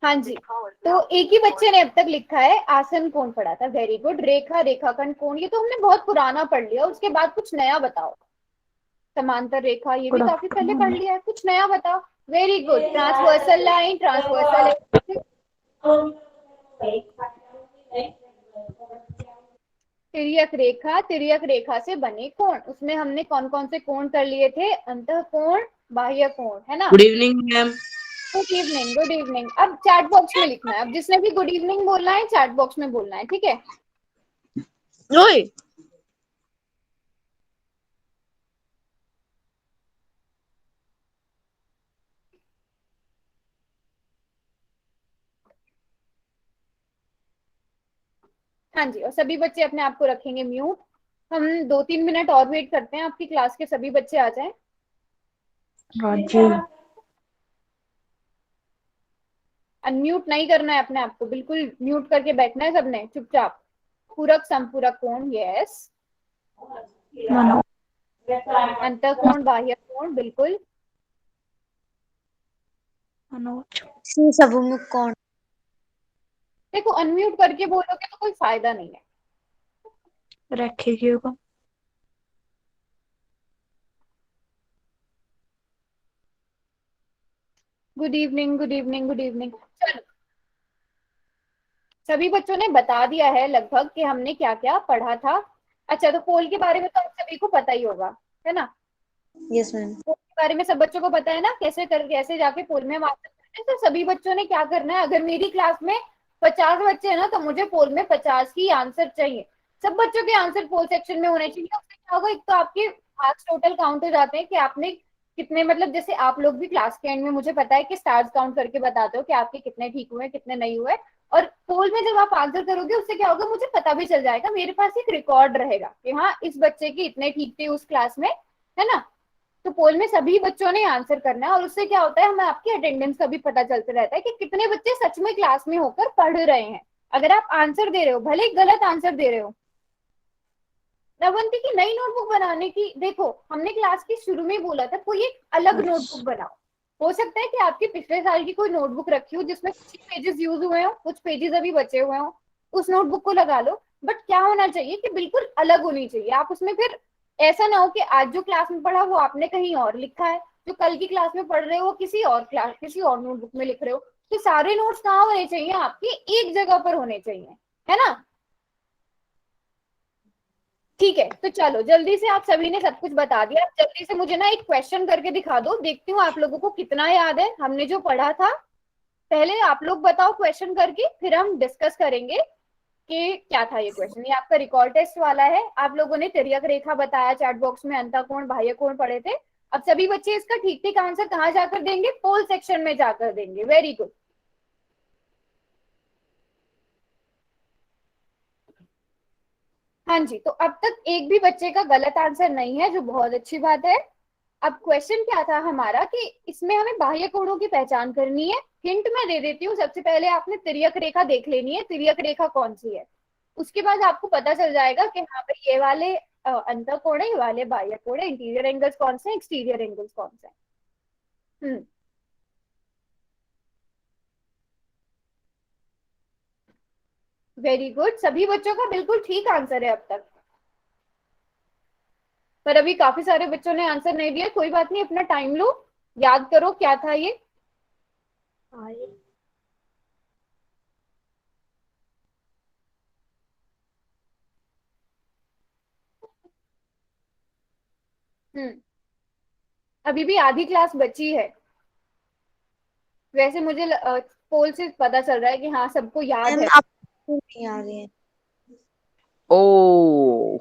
हाँ जी, तो एक ही बच्चे ने अब तक लिखा है आसन कोण पढ़ा था। Very good. रेखा, रेखाखंड, कोण, ये तो हमने बहुत पुराना पढ़ लिया। उसके बाद कुछ नया बताओ। समांतर रेखा, ये भी गुड काफी पहले पढ़ आफ्टरनून। लिया है, कुछ नया बताओ। Very good. Transversal line, transversal, तिर्यक रेखा, तिर्यक रेखा से बने कोण। उसमें हमने कौन कौन से कोण कर लिए थे? अंतःकोण, बाह्य कोण, है ना। Good evening ma'am. Good evening, good evening. अब चैट बॉक्स में लिखना है। अब जिसने भी गुड इवनिंग बोलना है चैट बॉक्स में बोलना है, ठीक है। ओए हाँ जी, और सभी बच्चे अपने आप को रखेंगे म्यूट। हम 2-3 मिनट और वेट करते हैं, आपकी क्लास के सभी बच्चे आ जाएं। हाँ जी। अनम्यूट नहीं करना है अपने आप को, बिल्कुल म्यूट करके बैठना है सबने चुपचाप। पूरक, संपूरक कोण, यस। मनो। अंतःकोण, बाह्य कोण, बिल्कुल। मनोज। सबमुख कोण। देखो, अनम्यूट करके बोलोगे तो कोई फायदा नहीं है। रैखिक युग्म। Good evening, good evening, good evening. चलो, सभी बच्चों ने बता दिया है लगभग कि हमने क्या क्या पढ़ा था। अच्छा, तो पोल के बारे में तो आप सभी को पता ही होगा, है ना। Yes ma'am. पोल के बारे में सब बच्चों को पता है ना, कैसे जाके पोल में हम आंसर करते हैं। तो सभी बच्चों ने क्या करना है, अगर मेरी क्लास में 50 बच्चे हैं ना, तो मुझे पोल में 50 ही आंसर चाहिए। सब बच्चों के आंसर पोल सेक्शन में होने चाहिए। उससे क्या होगा, एक तो आपके मार्क्स टोटल काउंट हो जाते हैं कि आपने कितने, मतलब जैसे आप लोग भी क्लास के एंड में मुझे पता है कि स्टार्स काउंट करके बताते हो कि आपके कितने ठीक हुए कितने नहीं हुए। और पोल में जब आप आंसर करोगे, उससे क्या होगा, मुझे पता भी चल जाएगा, मेरे पास एक रिकॉर्ड रहेगा कि हाँ, इस बच्चे की इतने ठीक थे उस क्लास में, है ना। तो पोल में सभी बच्चों ने आंसर करना है, और उससे क्या होता है, हमें आपकी अटेंडेंस का भी पता चलता रहता है कि कितने बच्चे सच में क्लास में होकर पढ़ रहे हैं। अगर आप आंसर दे रहे हो, भले ही गलत आंसर दे रहे हो। नवंती की नई नोटबुक बनाने की, देखो हमने क्लास के शुरू में बोला था कोई एक अलग नोटबुक बनाओ। हो सकता है कि आपके पिछले साल की कोई नोटबुक रखी हो जिसमें कुछ पेजेस यूज हुए हो, कुछ पेजेस अभी बचे हुए हो, उस नोटबुक को लगा लो। बट क्या होना चाहिए कि बिल्कुल अलग होनी चाहिए। आप उसमें फिर ऐसा ना हो कि आज जो क्लास में पढ़ा वो आपने कहीं और लिखा है, जो कल की क्लास में पढ़ रहे हो किसी और क्लास, किसी और नोटबुक में लिख रहे हो। तो सारे नोट्स कहाँ होने चाहिए, आपके एक जगह पर होने चाहिए, है ना। ठीक है, तो चलो जल्दी से, आप सभी ने सब कुछ बता दिया। जल्दी से मुझे ना एक क्वेश्चन करके दिखा दो, देखती हूँ आप लोगों को कितना याद है हमने जो पढ़ा था। पहले आप लोग बताओ क्वेश्चन करके, फिर हम डिस्कस करेंगे कि क्या था ये क्वेश्चन। ये आपका रिकॉर्ड टेस्ट वाला है। आप लोगों ने तिर्यक रेखा बताया चैट बॉक्स में, अंतःकोण, बाह्य कोण पढ़े थे। अब सभी बच्चे इसका ठीक ठीक आंसर कहाँ जाकर देंगे? पोल सेक्शन में जाकर देंगे। Very good. हाँ जी, तो अब तक एक भी बच्चे का गलत आंसर नहीं है, जो बहुत अच्छी बात है। अब क्वेश्चन क्या था हमारा कि इसमें हमें बाह्य कोणों की पहचान करनी है। हिंट मैं दे देती हूँ। सबसे पहले आपने तिर्यक रेखा देख लेनी है, तिर्यक रेखा कौन सी है। उसके बाद आपको पता चल जाएगा कि हाँ भाई, ये वाले अंतःकोण है, ये वाले बाह्य कोण है, इंटीरियर एंगल्स कौन से हैं, एक्सटीरियर एंगल्स कौन से हैं। हम्म, वेरी गुड। सभी बच्चों का बिल्कुल ठीक आंसर है अब तक। पर अभी काफी सारे बच्चों ने आंसर नहीं दिया, कोई बात नहीं, अपना टाइम लो, याद करो क्या था ये। हम्म, अभी भी आधी क्लास बची है। वैसे मुझे पोल से पता चल रहा है कि हाँ, सबको याद मैम है। आप नहीं आ रहे हैं। ओ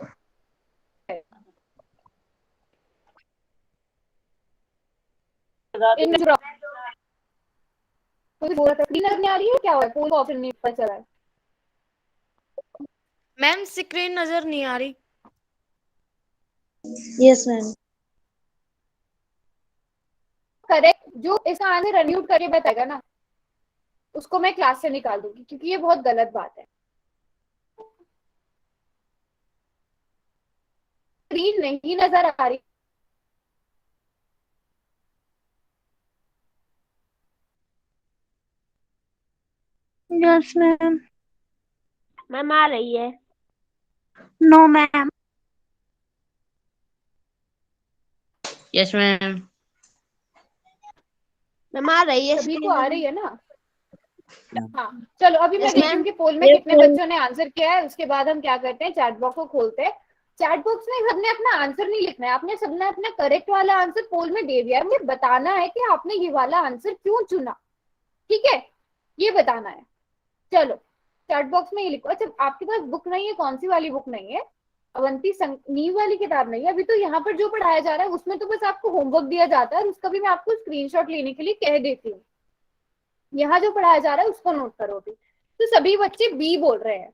इन कोई बोल रहा था क्लीनर नहीं आ रही है, क्या हुआ है? पोल ऑप्शन नहीं पता चला है। मैम स्क्रीन नजर नहीं आ रही। Yes ma'am. करेक्ट, जो इसका आंसर अनम्यूट करके बताएगा ना, उसको मैं क्लास से निकाल दूंगी, क्योंकि ये बहुत गलत बात है। स्क्रीन नहीं नजर आ रही। Yes ma'am. मैम आ रही है। No ma'am. Yes ma'am. Ma'am आ रही है सभी को स्क्रीन आ में। रही है ना? हाँ चलो, अभी मैं यस देखती हूँ मैम। कि पोल में कितने बच्चों ने आंसर किया है। उसके बाद हम क्या करते हैं, चैट बॉक्स को खोलते हैं। चैट बॉक्स में सबने अपना आंसर नहीं लिखना है, आपने सबने अपना करेक्ट वाला आंसर पोल में दे दिया है। मुझे बताना है कि आपने ये वाला आंसर क्यों चुना, ठीक है, ये बताना है। चलो चैट बॉक्स में ये लिखो। अच्छा आपके पास बुक नहीं है, कौन सी वाली बुक नहीं है? अवंती नीव वाली किताब नहीं है? अभी तो यहाँ पर जो पढ़ाया जा रहा है उसमें तो बस आपको होमवर्क दिया जाता है, और उसका भी मैं आपको स्क्रीनशॉट लेने के लिए कह देती हूँ। यहाँ जो पढ़ाया जा रहा है उसको नोट करो भी। तो सभी बच्चे बी बोल रहे हैं,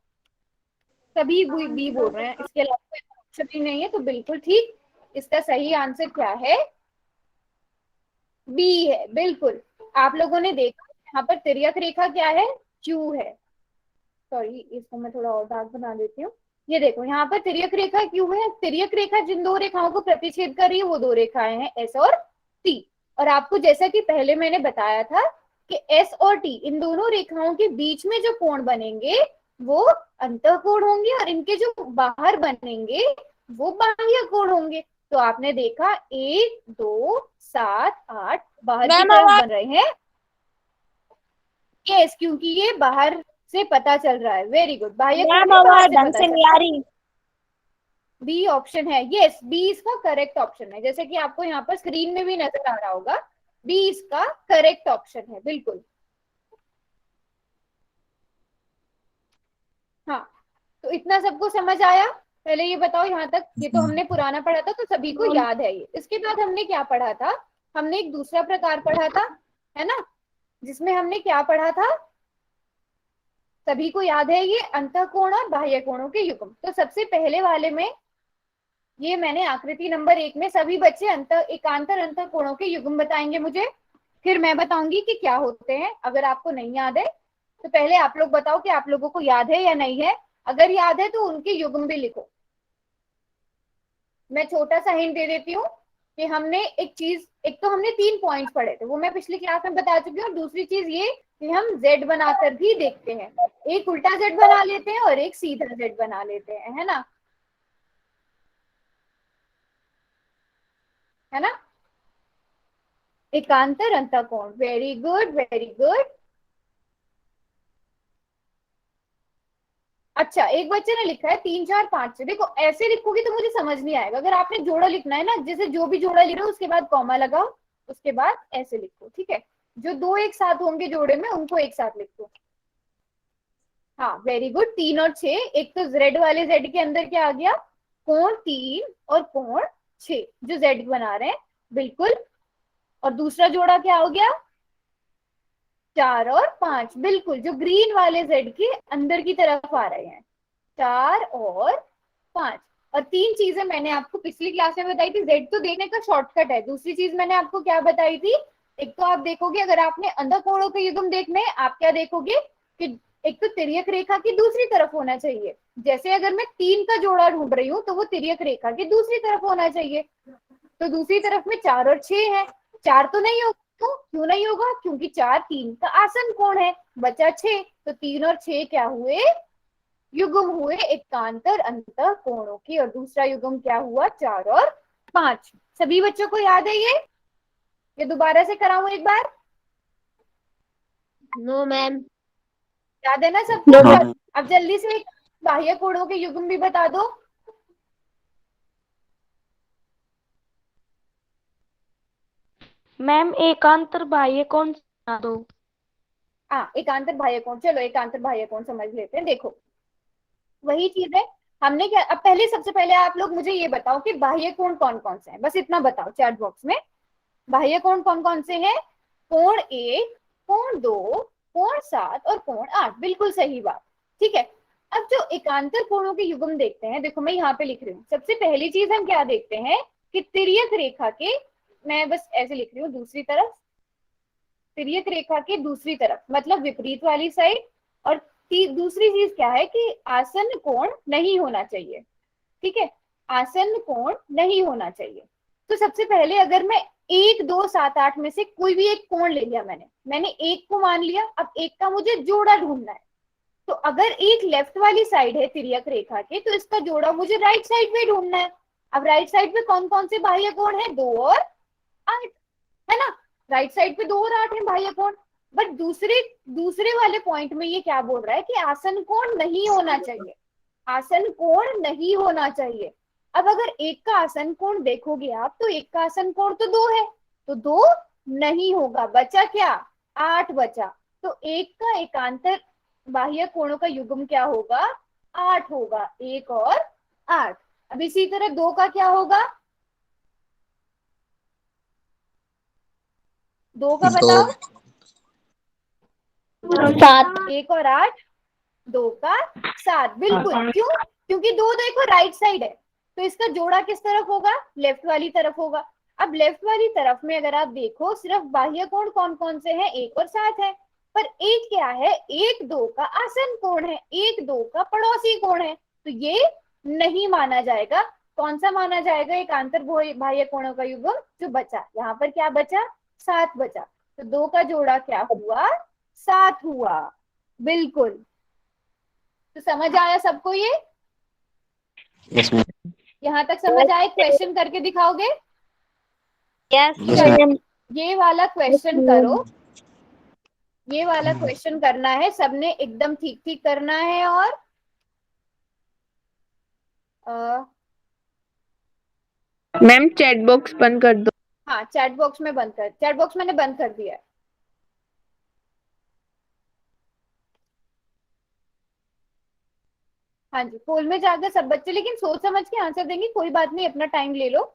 सभी बी बोल रहे हैं, इसके अलावा कोई ऑप्शन ही नहीं है, तो बिल्कुल ठीक। इसका सही आंसर क्या है? बी है, बिल्कुल। आप लोगों ने देखा यहाँ पर तिर्यक रेखा क्या है? क्यू है। सॉरी, इसको मैं थोड़ा और डार्क बना देती हूँ। ये देखो यहाँ पर तिर्यक रेखा क्यू है। तिर्यक रेखा जिन दो रेखाओं को प्रतिच्छेद कर रही है वो दो रेखाएं हैं एस और टी। और आपको जैसा कि पहले मैंने बताया था कि एस और टी इन दोनों रेखाओं के बीच में जो कोण बनेंगे वो अंतःकोण होंगे, और इनके जो बाहर बनेंगे वो बाह्य कोण होंगे। तो आपने देखा 1 2 7 8 बाहर की मैम तरफ आवाज बन रहे हैं। यस, क्योंकि ये बाहर से पता चल रहा है। वेरी गुड, बाह्य कोण मैम है, बाहर आवाज से ढंग पता से चल नहीं रहा आ है। रही। बी ऑप्शन है, यस बी इसका करेक्ट ऑप्शन है, जैसे कि आपको यहाँ पर स्क्रीन में भी नजर आ रहा होगा। बी इसका करेक्ट ऑप्शन है, बिल्कुल। हाँ, तो इतना सबको समझ आया? पहले ये बताओ यहाँ तक, ये तो हमने पुराना पढ़ा था तो सभी को याद है ये। इसके बाद हमने क्या पढ़ा था? हमने एक दूसरा प्रकार पढ़ा था, है ना, जिसमें हमने क्या पढ़ा था? सभी को याद है ये अंतःकोण और बाह्य कोणों के युग्म। तो सबसे पहले वाले में ये मैंने आकृति नंबर 1 में सभी बच्चे एकांतर अंतःकोणों के युग्म बताएंगे मुझे, फिर मैं बताऊंगी कि क्या होते हैं। अगर आपको नहीं याद है तो पहले आप लोग बताओ कि आप लोगों को याद है या नहीं है। अगर याद है तो उनके युग्म भी लिखो। मैं छोटा सा हिंट दे देती हूँ कि हमने एक चीज, एक तो हमने 3 पॉइंट्स पढ़े थे, वो मैं पिछली क्लास में बता चुकी हूँ। दूसरी चीज ये कि हम जेड बनाकर भी देखते हैं, एक उल्टा जेड बना लेते हैं और एक सीधा जेड बना लेते हैं, है ना, है ना। एकांतर अंतःकोण, वेरी गुड वेरी गुड। अच्छा, एक बच्चे ने लिखा है 3 4 5 से। देखो ऐसे लिखोगे तो मुझे समझ नहीं आएगा। अगर आपने जोड़ा लिखना है ना, जैसे जो भी जोड़ा लिख रहे हो उसके बाद कॉमा लगाओ, उसके बाद ऐसे लिखो, ठीक है। जो दो एक साथ होंगे जोड़े में उनको एक साथ लिखो। हाँ वेरी गुड, 3 और 6। एक तो जेड वाले जेड के अंदर क्या आ गया? कोण 3 और कोण 6 जो जेड बना रहे हैं, बिल्कुल। और दूसरा जोड़ा क्या हो गया? 4 और 5, बिल्कुल, जो ग्रीन वाले जेड के अंदर की तरफ आ रहे हैं, 4 और 5। और 3 चीजें मैंने आपको पिछली क्लास में बताई थी। जेड तो देखने का शॉर्टकट है। दूसरी चीज मैंने आपको क्या बताई थी? एक तो आप देखोगे, अगर आपने अंधकोणों के युग्म देखने हैं, आप क्या देखोगे कि एक तो तिर्यक रेखा की दूसरी तरफ होना चाहिए। जैसे अगर मैं 3 का जोड़ा ढूंढ रही हूँ तो वो तिर्यक रेखा की दूसरी तरफ होना चाहिए। तो दूसरी तरफ में 4 और 6 है। 4 तो नहीं होगा, क्यों नहीं होगा? क्योंकि 4 3 का आसन कोण है, बचा 6। तो 3 और 6 क्या हुए? युग्म हुए एकांतर अंतःकोणों की। और दूसरा युग्म क्या हुआ? 4 और 5। सभी बच्चों को याद है ये दोबारा से कराऊं एक बार? No ma'am. याद है ना सबको? नो चलो मैम। अब जल्दी से बाह्य कोणों के युग्म भी बता दो। मैम एकांतर बाह्य कोण बता दो। हाँ, एकांतर बाह्य कोण, चलो एकांतर बाह्य कोण समझ लेते हैं। देखो वही चीज है, हमने क्या, अब पहले सबसे पहले आप लोग मुझे ये बताओ कि बाह्य कोण कौन कौन से हैं, बस इतना बताओ चैट बॉक्स में। बाह्य कोण कौन कौन से हैं? कोण 1, कोण 2, कोण 7 और कोण 8, बिल्कुल सही बात, ठीक है। अब जो एकांतर कोणों के युग्म देखते हैं, देखो मैं यहाँ पे लिख रही हूँ। सबसे पहली चीज हम क्या देखते हैं कि तिर्यक रेखा के, मैं बस ऐसे लिख रही हूँ, दूसरी तरफ, तिर्यक रेखा के दूसरी तरफ मतलब विपरीत वाली साइड। और दूसरी चीज क्या है कि आसन्न कोण नहीं होना चाहिए, ठीक है, आसन्न कोण नहीं होना चाहिए। तो सबसे पहले अगर मैं 1 2 7 8 में से कोई भी एक कोण ले लिया मैंने एक को मान लिया। अब एक का मुझे जोड़ा ढूंढना है। तो अगर एक लेफ्ट वाली साइड है तिर्यक रेखा के, तो इसका जोड़ा मुझे राइट साइड में ढूंढना है। अब राइट साइड पे कौन कौन से बाह्य कोण है? 2 और 8, है ना। राइट साइड पे 2 और 8 है बाह्य कोण। बट दूसरे वाले पॉइंट में ये क्या बोल रहा है कि आसन कोण नहीं होना चाहिए, आसन कोण नहीं होना चाहिए। अब अगर एक का आसन कोण देखोगे आप, तो एक का आसन कोण तो 2 है, तो 2 नहीं होगा, बचा क्या? 8 बचा। तो एक का एकांतर बाह्य कोणों का युग्म क्या होगा? 8 होगा, 1 और 8। अब इसी तरह 2 का क्या होगा? 2 का बताओ। 7। 1 और 8, 2 का 7, बिल्कुल। क्यों? क्योंकि 2 देखो राइट साइड है, तो इसका जोड़ा किस तरफ होगा? लेफ्ट वाली तरफ होगा। अब लेफ्ट वाली तरफ में अगर आप देखो, सिर्फ बाह्य कोण कौन कौन से हैं? 1 और 7 है। पर एक क्या है? 1 2 का आसन कोण है, 1 2 का पड़ोसी कोण है, तो ये नहीं माना जाएगा। कौन सा माना जाएगा? एक आंतर बाह्य कोणों का युग्म जो बचा। यहाँ पर क्या बचा? 7 बचा। तो 2 का जोड़ा क्या हुआ? 7 हुआ, बिल्कुल। तो समझ आया सबको ये? Yes ma'am. यहाँ तक समझ आए? क्वेश्चन करके दिखाओगे? Yes yes ma'am. ये वाला क्वेश्चन करो, ये वाला क्वेश्चन करना है सबने, एकदम ठीक ठीक करना है। और मैम चैट बॉक्स बंद कर दो। हाँ, चैट बॉक्स में बंद कर, चैट बॉक्स मैंने बंद कर दिया है। हाँ जी, पोल में जाकर सब बच्चे लेकिन सोच समझ के आंसर देंगे, कोई बात नहीं, अपना टाइम ले लो।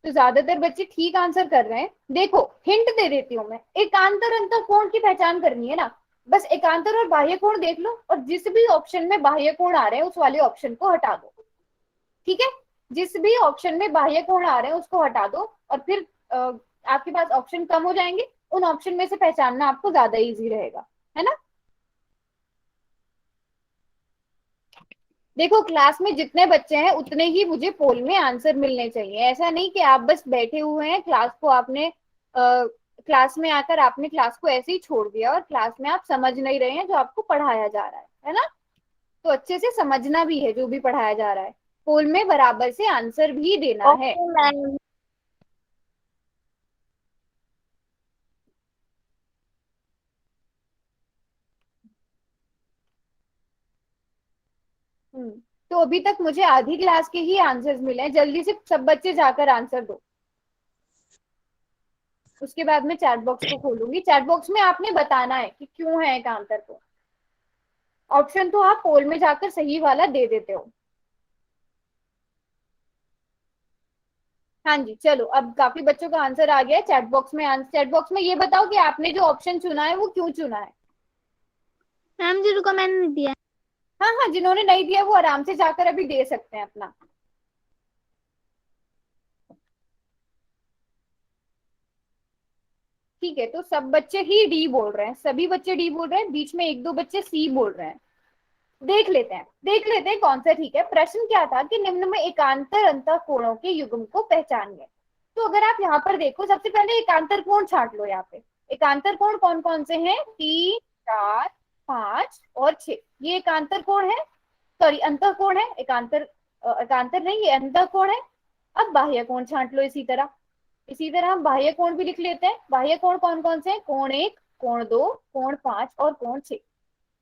तो ज्यादातर बच्चे ठीक आंसर कर रहे हैं। देखो हिंट दे देती हूँ मैं, एकांतर अंतर कोण की पहचान करनी है ना, बस एकांतर और बाह्य कोण देख लो, और जिस भी ऑप्शन में बाह्य कोण आ रहे हैं उस वाले ऑप्शन को हटा दो। ठीक है, जिस भी ऑप्शन में बाह्य कोण आ रहे हैं उसको हटा दो, और फिर आपके पास ऑप्शन कम हो जाएंगे। उन ऑप्शन में से पहचानना आपको ज्यादा इजी रहेगा, है ना। देखो क्लास में जितने बच्चे हैं उतने ही मुझे पोल में आंसर मिलने चाहिए। ऐसा नहीं कि आप बस बैठे हुए हैं, क्लास को आपने क्लास में आकर आपने क्लास को ऐसे ही छोड़ दिया और क्लास में आप समझ नहीं रहे हैं जो आपको पढ़ाया जा रहा है ना। तो अच्छे से समझना भी है जो भी पढ़ाया जा रहा है। पोल में बराबर से आंसर भी देना है। मैम। तो अभी तक मुझे आधी क्लास के ही आंसर्स मिले हैं। जल्दी से सब बच्चे जाकर आंसर दो, उसके बाद मैं चैट बॉक्स को खोलूंगी। चैट बॉक्स में आपने बताना है कि क्यों है एकांतर को। ऑप्शन तो आप पोल में जाकर सही वाला दे देते हो। हाँ जी, चलो अब काफी बच्चों का आंसर आ गया है चैट बॉक्स में। चैट बॉक्स में ये बताओ कि आपने जो ऑप्शन चुना है वो क्यों चुना है। मैम जिनको मैंने नहीं दिया। हाँ हाँ, जिन्होंने नहीं दिया वो आराम से जाकर अभी दे सकते हैं अपना। ठीक है, तो सब बच्चे ही डी बोल रहे हैं, सभी बच्चे डी बोल रहे हैं, बीच में 1 2 बच्चे सी बोल रहे हैं। देख लेते हैं कौन सा ठीक है। प्रश्न क्या था कि निम्न में एकांतर अंतःकोणों के युग्म को पहचानिए। तो अगर आप यहाँ पर देखो, सबसे पहले एकांतर कोण छांट लो। यहाँ पे एकांतर कोण कौन कौन से हैं? 3 4 5 और 6, ये एकांतर कोण है, सॉरी अंतःकोण है। एकांतर नहीं, ये अंतःकोण है। अब बाह्य कोण छांट लो। इसी तरह हम बाह्य कोण भी लिख लेते हैं। बाह्य कोण कौन कौन से हैं? कोण 1, कोण 2, कोण 5 और कोण 6।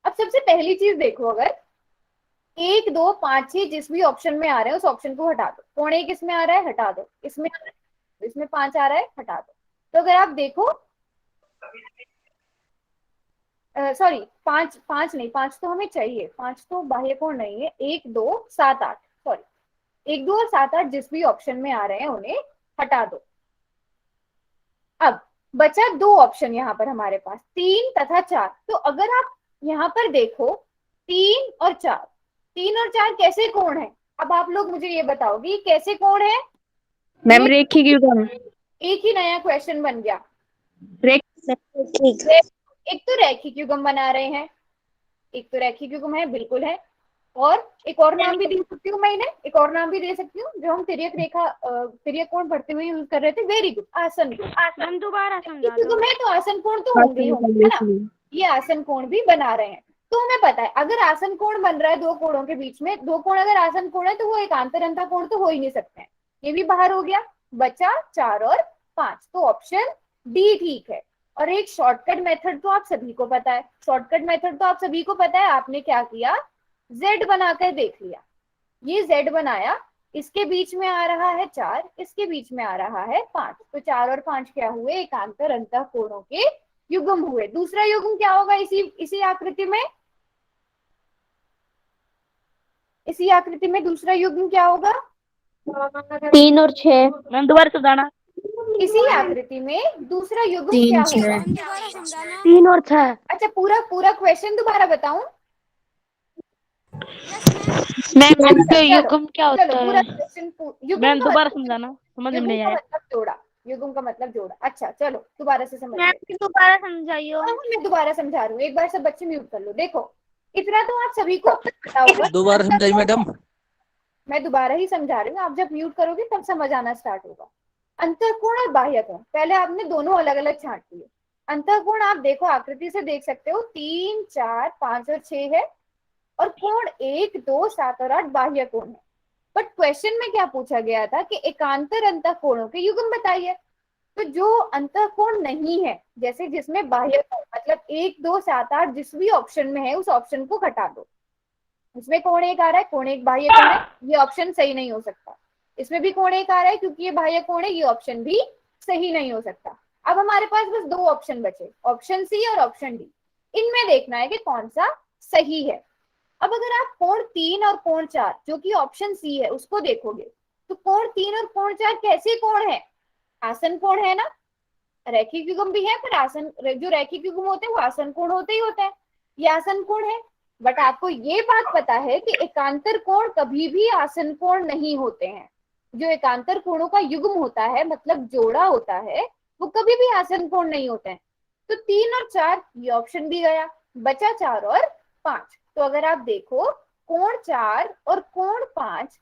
अब सबसे पहली चीज देखो, अगर 1 2 5 6 जिस भी ऑप्शन में आ रहे हैं उस ऑप्शन को हटा दो। कोण 1 इसमें आ रहा है, हटा दो। इसमें आ रहा है, इसमें 5 आ रहा है, हटा दो। तो अगर आप देखो, सॉरी 5 5 नहीं, 5 तो हमें चाहिए, 5 तो बाह्य कोण नहीं है। 1 2 7 8, सॉरी 1 2 और 7 8 जिस भी ऑप्शन में आ रहे हैं उन्हें हटा दो। अब बचा 2 ऑप्शन यहाँ पर हमारे पास, 3 तथा 4। तो अगर आप यहाँ पर देखो 3 और 4 कैसे कोण है? अब आप लोग मुझे ये बताओगे कैसे कोण है? मैम रेखिक युग्म। एक ही नया क्वेश्चन बन गया। ठीक। एक तो रैखिक युग्म बना रहे हैं, एक तो रैखिक युग्म है, बिल्कुल है। और एक और नाम भी दे सकती हूँ मैं इन्हें, एक और नाम भी दे सकती हूँ जो हम तिर्यक रेखा तिर्यक कोण पढ़ते हुए यूज कर रहे थे। वेरी गुड, आसन कोण। मैम दोबारा समझा रैखिक दो। युग्म है तो आसन कोण तो होंगे ही होंगे, है ना। ये आसन कोण भी बना रहे हैं। तो हमें पता है अगर आसन कोण बन रहा है दो कोणों के बीच में, दो कोण अगर आसन कोण है तो वो एकांतर अंतः कोण तो हो ही नहीं सकते हैं। ये भी बाहर हो गया, बचा 4 और 5। तो ऑप्शन डी ठीक है। और एक शॉर्टकट मेथड तो आप सभी को पता है, शॉर्टकट मेथड तो आप सभी को पता है। आपने क्या किया, z बनाकर देख लिया। ये z बनाया, इसके बीच में आ रहा है 4, इसके बीच में आ रहा है 5। तो 4 और 5 क्या हुए, एकांतर अंतः कोणों के युग्म हुए। दूसरा युग्म क्या होगा इसी आकृति में, इसी आकृति में दूसरा युग्म क्या होगा, 3 और 6। मैम दोबारा समझाना। इसी आकृति में दूसरा युग्म क्या होगा, 3 और 6। अच्छा पूरा पूरा क्वेश्चन दोबारा बताऊं। मैम इसका चलो युग्म क्या चलो होता पूरा है? क्वेश्चन, युग्म मैम का दोबारा मतलब, समझाना, समझ में युग्म नहीं का आया। मतलब जोड़ा, युग्म का मतलब जोड़ा। अच्छा चलो दोबारा से समझ मैम लेते हैं। दोबारा समझाइयो। हाँ, मैं दोबारा समझा रही हूँ, एक बार सब बच्चे म्यूट कर लो। देखो इतना तो आप सभी को पता होगा। दोबारा समझाइए मैडम। मैं दोबारा ही समझा रही हूँ, आप जब म्यूट करोगे तब समझ आना स्टार्ट होगा। अंतःकोण और बाह्यकोण पहले आपने दोनों अलग अलग छांट लिए। अंतःकोण आप देखो आकृति से देख सकते हो 3, 4, 5 और 6 है, और कोण 1, 2, 7 और 8 बाह्य कोण है। बट क्वेश्चन में क्या पूछा गया था कि एकांतर अंतःकोणों के युग्म बताइए। तो जो अंतःकोण नहीं है, जैसे जिसमें बाह्य कोण मतलब 1, 2, 7, 8 जिस भी ऑप्शन में है उस ऑप्शन को हटा दो। इसमें कोण 1 आ रहा है, कोण 1 बाह्य कोण है, ये ऑप्शन सही नहीं हो सकता। इसमें भी कोण 1 आ रहा है क्योंकि ये बाह्य कोण है, ये ऑप्शन भी सही नहीं हो सकता। अब हमारे पास बस दो ऑप्शन बचे, ऑप्शन सी और ऑप्शन डी। इनमें देखना है कि कौन सा सही है। अब अगर आप कोण 3 और कोण 4 जो कि ऑप्शन सी है उसको देखोगे, तो कोण 3 और कोण 4 कैसे कोण है, आसन कोण है ना। रैखिक युग्म भी है पर आसन, जो रैखिक युग्म होते हैं वो आसन कोण होते ही होते हैं, ये आसन कोण है। बट आपको ये बात पता है कि एकांतर कोण कभी भी आसन कोण नहीं होते हैं। जो एकांतर कोणों का युग्म होता है मतलब जोड़ा होता है, वो कभी भी आसन कोण नहीं होते हैं। तो 3 और 4 ये ऑप्शन भी गया, बचा 4 और 5। तो अगर आप देखो कोण 4 और कोण 5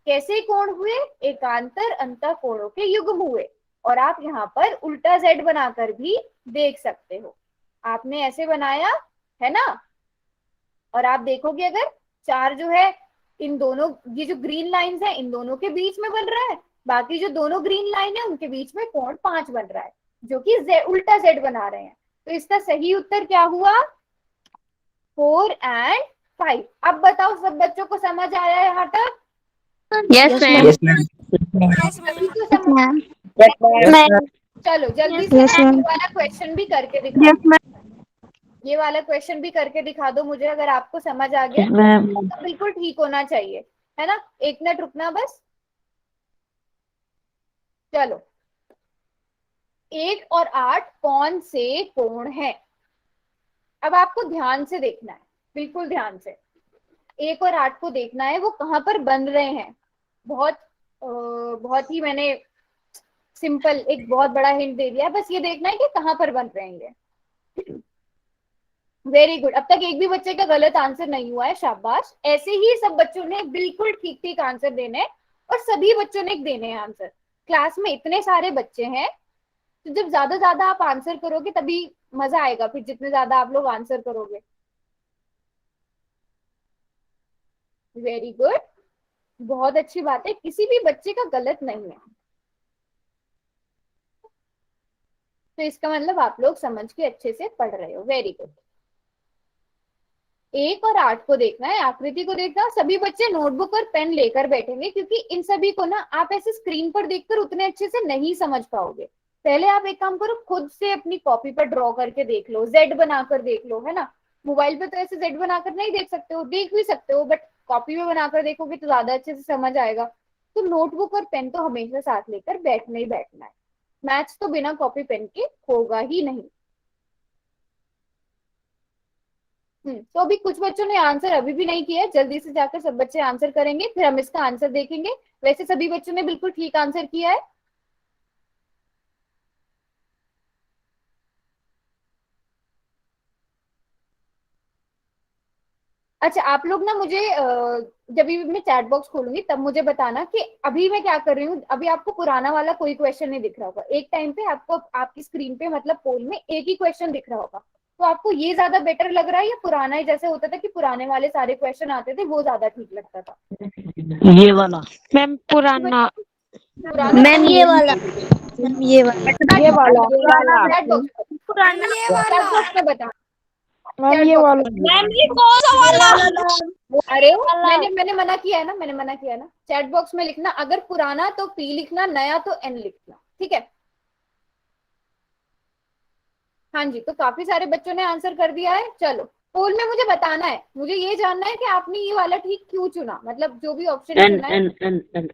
कैसे कोण हुए, एकांतर अंतःकोणों के युग्म हुए। और आप यहाँ पर उल्टा z बनाकर भी देख सकते हो। आपने ऐसे बनाया है ना, और आप देखोगे अगर 4 जो है इन दोनों, ये जो ग्रीन लाइंस है इन दोनों के बीच में बन रहा है, बाकी जो दोनों ग्रीन लाइन है उनके बीच में कोण 5 बन रहा है, जो कि उल्टा z बना रहे हैं। तो इसका सही उत्तर क्या हुआ, 4 और 5। अब बताओ सब बच्चों को समझ आया यहाँ तक? Yes ma'am. Yes ma'am. सभी को समझ? चलो जल्दी से Yes, ये ma'am. वाला क्वेश्चन भी करके दिखा दो। ये वाला क्वेश्चन भी करके दिखा दो मुझे, अगर आपको समझ आ गया तो बिल्कुल ठीक होना चाहिए, है ना। 1 मिनट रुकना बस। चलो 1 और 8 कौन से कोण है, अब आपको ध्यान से देखना है, बिल्कुल ध्यान से। 1 और 8 को देखना है वो कहाँ पर बन रहे हैं। बहुत ही मैंने सिंपल एक बहुत बड़ा हिंट दे दिया, बस ये देखना है कि कहाँ पर बन रहे हैं ये। वेरी गुड, अब तक एक भी बच्चे का गलत आंसर नहीं हुआ है, शाबाश। ऐसे ही सब बच्चों ने बिल्कुल ठीक ठीक आंसर देने हैं, और सभी बच्चों ने देने हैं आंसर। क्लास में इतने सारे बच्चे हैं, तो जब ज्यादा आप आंसर करोगे तभी मजा आएगा, फिर जितने ज्यादा आप लोग आंसर करोगे। वेरी गुड, बहुत अच्छी बात है, किसी भी बच्चे का गलत नहीं है। तो इसका मतलब आप लोग समझ के अच्छे से पढ़ रहे हो, वेरी गुड। 1 और 8 को देखना है, आकृति को देखना। सभी बच्चे नोटबुक और पेन लेकर बैठेंगे, क्योंकि इन सभी को ना आप ऐसे स्क्रीन पर देखकर उतने अच्छे से नहीं समझ पाओगे। पहले आप एक काम करो, खुद से अपनी कॉपी पर ड्रॉ करके देख लो, जेड बनाकर देख लो, है ना। मोबाइल पे तो ऐसे जेड बनाकर नहीं देख सकते हो, देख भी सकते हो, बट कॉपी में बनाकर देखोगे तो ज्यादा अच्छे से समझ आएगा। तो नोटबुक और पेन तो हमेशा साथ लेकर बैठना ही बैठना है। मैथ्स तो बिना कॉपी पेन के होगा ही नहीं। तो अभी कुछ बच्चों ने आंसर अभी भी नहीं किया है, जल्दी से जाकर सब बच्चे आंसर करेंगे, फिर हम इसका आंसर देखेंगे। वैसे सभी बच्चों ने बिल्कुल ठीक आंसर किया है। अच्छा, आप लोग ना मुझे जब भी मैं चैट बॉक्स खोलूंगी तब मुझे बताना कि अभी मैं क्या कर रही हूँ। अभी आपको पुराना वाला कोई क्वेश्चन नहीं दिख रहा होगा, एक टाइम पे आपको आपकी स्क्रीन पे मतलब पोल में एक ही क्वेश्चन दिख रहा होगा। तो आपको ये ज्यादा बेटर लग रहा है या पुराना ही जैसे होता था कि पुराने वाले सारे क्वेश्चन आते थे वो ज्यादा ठीक लगता था? ये वाला। मैम पुराना। पुराना मैम ये वाला, मैम ये वाला, ये वाला पुराना। चैट बॉक्स पुराना। चैट बॉक्स में बता। मैम ये वाला। मैम ये कौन सा वाला? अरे मैंने मना किया है ना, मैंने मना किया है ना। चैट बॉक्स में लिखना, अगर पुराना तो पी लिखना, नया तो एन लिखना, ठीक है? हाँ जी, तो काफी सारे बच्चों ने आंसर कर दिया है। चलो पोल में मुझे बताना है, मुझे ये जानना है कि आपने ये वाला ठीक क्यों चुना, मतलब जो भी ऑप्शन एन चुना है। एन एन एन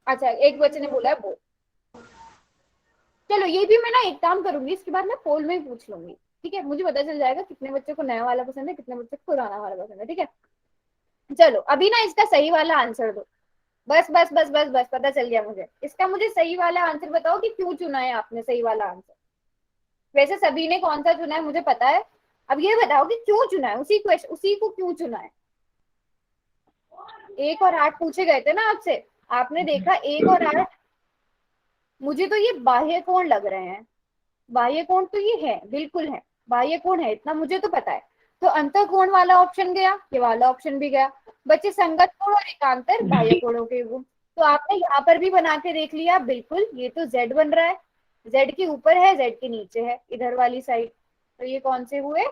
अच्छा, एक बच्चे ने बोला है वो। चलो ये भी मैं ना एक काम करूंगी, इसके बाद मैं पोल में ही पूछ लूंगी, ठीक है? मुझे पता चल जाएगा कितने बच्चों को नया वाला पसंद है, कितने बच्चों को पुराना वाला पसंद है, ठीक है? चलो अभी ना इसका सही वाला आंसर दो। बस बस बस बस बस, पता चल गया मुझे इसका। मुझे सही वाला आंसर बताओ कि क्यों चुना है आपने सही वाला आंसर। वैसे सभी ने कौन सा चुना है मुझे पता है, अब ये बताओ कि क्यों चुना है, उसी को क्यों चुना है? 1 और 8 पूछे गए थे ना आपसे, आपने देखा 1 और 8। मुझे तो ये बाह्य कोण लग रहे हैं, बाह्य कोण तो ये है, बिल्कुल है, बाह्य कोण है, इतना मुझे तो पता है। तो अंतः कोण वाला ऑप्शन गया, ये वाला ऑप्शन भी गया। बच्चे संगत कोण और एकांतर बाह्य कोणों के युग्म। तो आपने यहाँ पर भी बना के देख लिया, बिल्कुल ये तो z बन रहा है, z के ऊपर है, z के नीचे है इधर वाली साइड। तो ये कौन से हुए?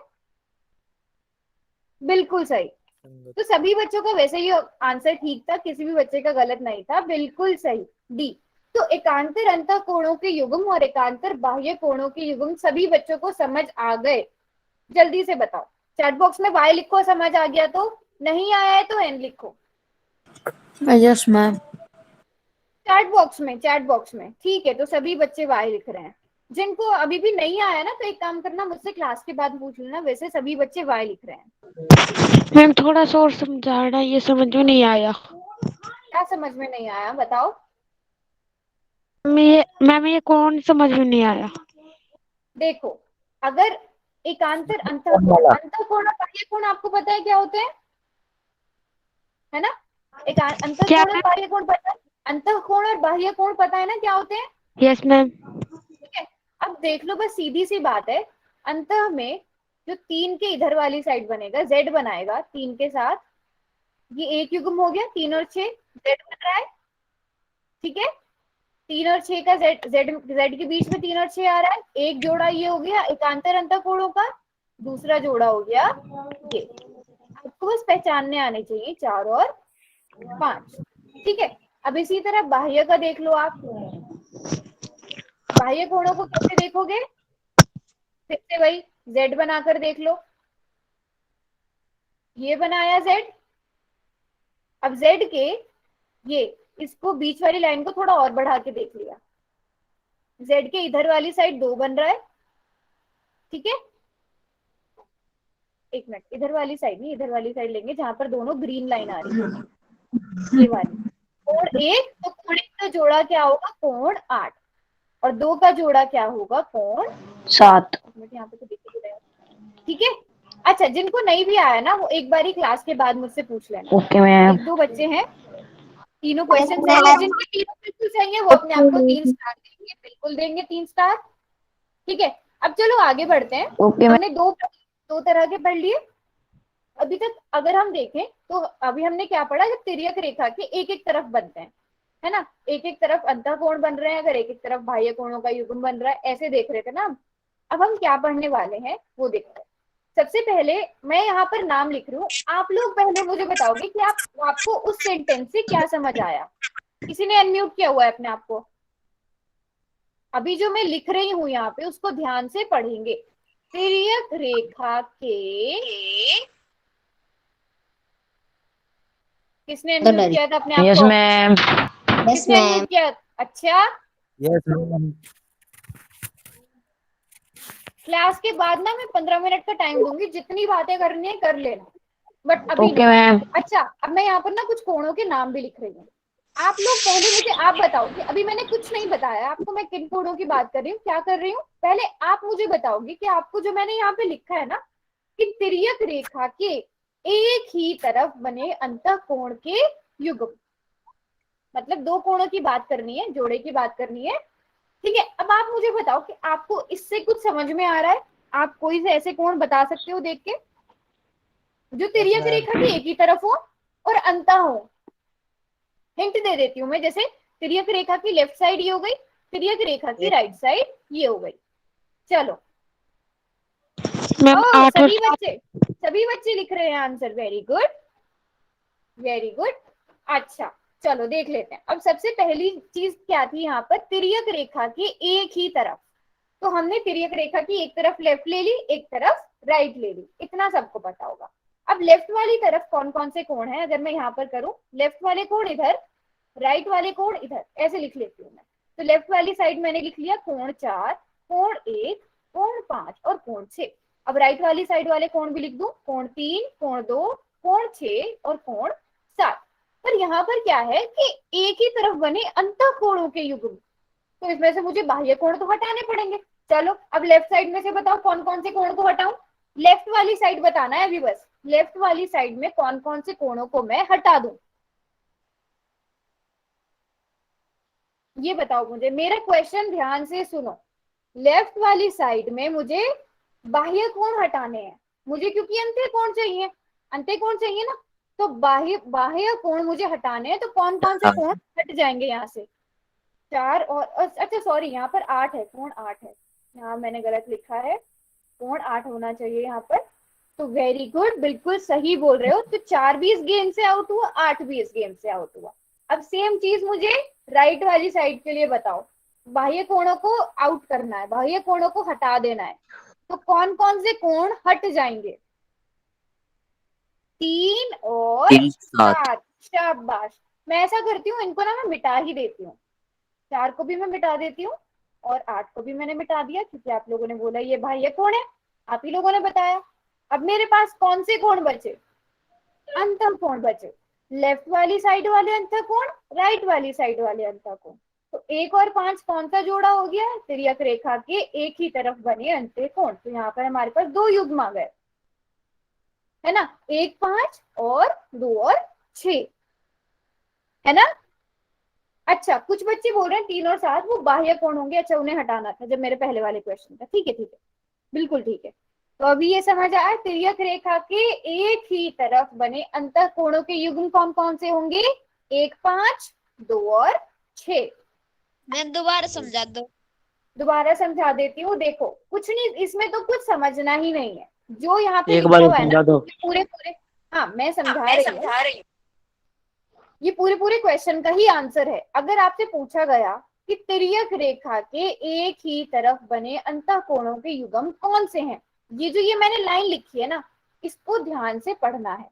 बिल्कुल सही। तो सभी बच्चों का वैसे ही आंसर ठीक था, किसी भी बच्चे का गलत नहीं था, बिल्कुल सही डी। तो एकांतर अंतः कोणों के युग्म और एकांतर बाह्य कोणों के युग्म सभी बच्चों को समझ आ गए? जल्दी से बताओ। चैट बॉक्स में वाई लिखो समझ आ गया तो, नहीं आया है तो एन लिखो। Yes ma'am. चैट बॉक्स में ठीक है, तो सभी बच्चे वाई लिख रहे हैं। जिनको अभी भी नहीं आया ना, तो एक काम करना, मुझसे क्लास के बाद पूछ लेना, वैसे सभी बच्चे वाई लिख रहे हैं। मैम थोड़ा सा और समझाना, ये समझ में नहीं आया। क्या समझ में नहीं आया बताओ? मैम ये कौन समझ में नहीं आया। देखो, अगर एकांतर अंतःकोण और बाह्य कोण आपको पता है क्या होते हैं, है ना? क्या अंतःकोण और बाह्य कोण पता है, अंतःकोण और बाह्य कोण पता है ना क्या होते हैं? Yes ma'am. ठीक है, अब देख लो, बस सीधी सी बात है। अंतः में जो 3 के इधर वाली साइड बनेगा, z बनाएगा 3 के साथ, ये एक युग्म हो गया, 3 और 6 z बन रहा है, ठीक है? 3 और 6 का z के बीच में 3 और 6 आ रहा है, एक जोड़ा ये हो गया एकांतर अंतःकोणों का, दूसरा जोड़ा हो गया ये। आपको बस पहचानने आने चाहिए 4 और 5, ठीक है? अब इसी तरह बाह्य का देख लो आप, बाह्य कोणों को कैसे देखोगे? फिर से वही z बनाकर देख लो, ये बनाया z। अब z के ये इसको बीच वाली लाइन को थोड़ा और बढ़ा के देख लिया, z के इधर वाली साइड 2 बन रहा है, ठीक है? एक मिनट, इधर वाली साइड नहीं, इधर वाली साइड लेंगे जहां पर दोनों ग्रीन लाइन आ रही है, ये वाली। कोण 1, तो कोण 1 का जोड़ा क्या होगा? कोण 8। और 2 का जोड़ा क्या होगा? कोण 7। यहाँ पे तो दिख ही रहा है, ठीक है? अच्छा, जिनको नहीं भी आया ना, वो एक बारी क्लास के बाद मुझसे पूछ लेना। Okay ma'am. 1-2 बच्चे हैं, तीनों क्वेश्चन सही है, जिनके तीनों बिल्कुल सही है वो अपने आप को 3 स्टार देंगे, बिल्कुल देंगे 3 स्टार, ठीक है? अब चलो आगे बढ़ते हैं। ओके हमने दो तरह के पढ़ लिए अभी तक। अगर हम देखें तो अभी हमने क्या पढ़ा, जब तिर्यक रेखा के एक एक तरफ बनते हैं, है ना, एक एक तरफ अंतःकोण बन रहे हैं, अगर एक एक तरफ बाह्य कोणों का युग्म बन रहा है, ऐसे देख रहे थे ना। अब हम क्या पढ़ने वाले हैं वो देखते हैं। सबसे पहले मैं यहाँ पर नाम लिख रही हूँ, आप लोग पहले मुझे बताओगे कि आपको उस सेंटेंस से क्या समझ आया। किसी ने अनम्यूट किया हुआ है अपने आप को? अभी जो मैं लिख रही हूँ यहाँ पे उसको ध्यान से पढ़ेंगे। तिर्यक रेखा के, किसने अनम्यूट किया था अपने आप यस को? मैम। किसने अनम्यूट किया? अच्छा, यस मैम। क्लास के बाद ना मैं 15 मिनट का टाइम दूंगी, जितनी बातें करनी है कर लेना, बट अभी ओके नहीं। मैम। अच्छा, अब मैं यहाँ पर ना कुछ कोणों के नाम भी लिख रही हूँ। आप लोग पहले मुझे आप बताओ कि अभी मैंने कुछ नहीं बताया आपको, मैं किन कोणों की बात कर रही हूँ, क्या कर रही हूँ। पहले आप मुझे बताओगे कि आपको जो मैंने यहाँ पे लिखा है ना, कि तिर्यक रेखा के एक ही तरफ बने अंतःकोण के युग्म, मतलब दो कोणों की बात करनी है, जोड़े की बात करनी है। ठीक है, अब आप मुझे बताओ कि आपको इससे कुछ समझ में आ रहा है? आप कोई से ऐसे कोण बता सकते हो देख के जो तिर्यक रेखा की एक ही तरफ हो और अंता हो? हिंट दे देती हूँ मैं, जैसे तिर्यक रेखा की लेफ्ट साइड ये हो गई, तिर्यक रेखा की राइट साइड ये हो गई। चलो मैम 8 और सभी बच्चे लिख रहे हैं answer, very good very good. अच्छा चलो देख लेते हैं। अब सबसे पहली चीज क्या थी यहाँ पर, तिर्यक रेखा की एक ही तरफ। तो हमने तिर्यक रेखा की एक तरफ लेफ्ट ले ली, एक तरफ राइट ले ली, इतना सबको पता होगा। अब लेफ्ट वाली तरफ कौन कौन से कोण हैं, अगर मैं यहाँ पर करूं, लेफ्ट वाले कोण इधर, राइट वाले कोण इधर, ऐसे लिख लेती हूँ मैं। तो लेफ्ट वाली साइड मैंने लिख लिया कोण 4, कोण 1, कोण 5 और कोण 6। अब राइट वाली साइड वाले कोण भी लिख दूं, कोण 3, कोण 2, कोण 6 और कोण 7। पर यहाँ पर क्या है कि एक ही तरफ बने अंतःकोणों के युग्म, तो इसमें से मुझे बाह्य कोण तो हटाने पड़ेंगे। चलो अब लेफ्ट साइड में से बताओ कौन कौन से कोण को हटाऊं। लेफ्ट वाली साइड बताना है अभी, बस लेफ्ट वाली साइड में कौन कौन से कोणों को मैं हटा दूं, ये बताओ मुझे। मेरा क्वेश्चन ध्यान से सुनो, लेफ्ट वाली साइड में मुझे बाह्य कोण हटाने हैं मुझे, क्योंकि अंत्य कोण चाहिए, अंत्य कोण चाहिए ना, तो बाह्य बाह्य कोण मुझे हटाने हैं। तो कौन कौन से कोण हट जाएंगे यहाँ से? 4 और अच्छा सॉरी यहाँ पर 8 है, कोण 8 है, यहाँ मैंने गलत लिखा है, कोण 8 होना चाहिए यहाँ पर। तो वेरी गुड, बिल्कुल सही बोल रहे हो। तो 4 भी इस गेम से आउट हुआ, 8 भी इस गेम से आउट हुआ। अब सेम चीज मुझे राइट वाली साइड के लिए बताओ, बाह्य कोणों को आउट करना है, बाह्य कोणों को हटा देना है, तो कौन कौन से कोण हट जाएंगे? 3 और 7। शाबाश। मैं ऐसा करती हूँ, इनको ना मैं मिटा ही देती हूँ, 4 को भी मैं मिटा देती हूँ और 8 को भी मैंने मिटा दिया, क्योंकि आप लोगों ने बोला ये बाह्य कोण है, आप ही लोगों ने बताया। अब मेरे पास कौन से कोण बचे? अंतःकोण बचे। लेफ्ट वाली साइड वाले अंतःकोण, राइट वाली साइड वाले अंतःकोण। तो 1 और 5 कौन सा जोड़ा हो गया? तिर्यक रेखा के एक ही तरफ बने अंतःकोण। तो यहाँ पर हमारे पास 2 युग्म आ गए, है ना, 1 5 और 2 और 6, है ना। अच्छा कुछ बच्चे बोल रहे हैं 3 और 7 वो बाह्य कोण होंगे, अच्छा उन्हें हटाना था जब मेरे पहले वाले क्वेश्चन था। ठीक है ठीक है, बिल्कुल ठीक है। तो अभी ये समझ आया, तिर्यक रेखा के एक ही तरफ बने अंतःकोणों के युग्म कौन कौन से होंगे? 1 5 2 और 6। मैं दोबारा समझा दो। दोबारा समझा देती हूँ। देखो कुछ नहीं, इसमें तो कुछ समझना ही नहीं है, जो यहाँ पे एक लिखा बार हुआ है ना समझा दो। पूरे पूरे, हाँ मैं समझा रही हूँ, ये पूरे पूरे क्वेश्चन का ही आंसर है। अगर आपसे पूछा गया कि तिर्यक रेखा के एक ही तरफ बने अंतःकोणों के युग्म कौन से हैं, ये जो ये मैंने लाइन लिखी है ना, इसको ध्यान से पढ़ना है।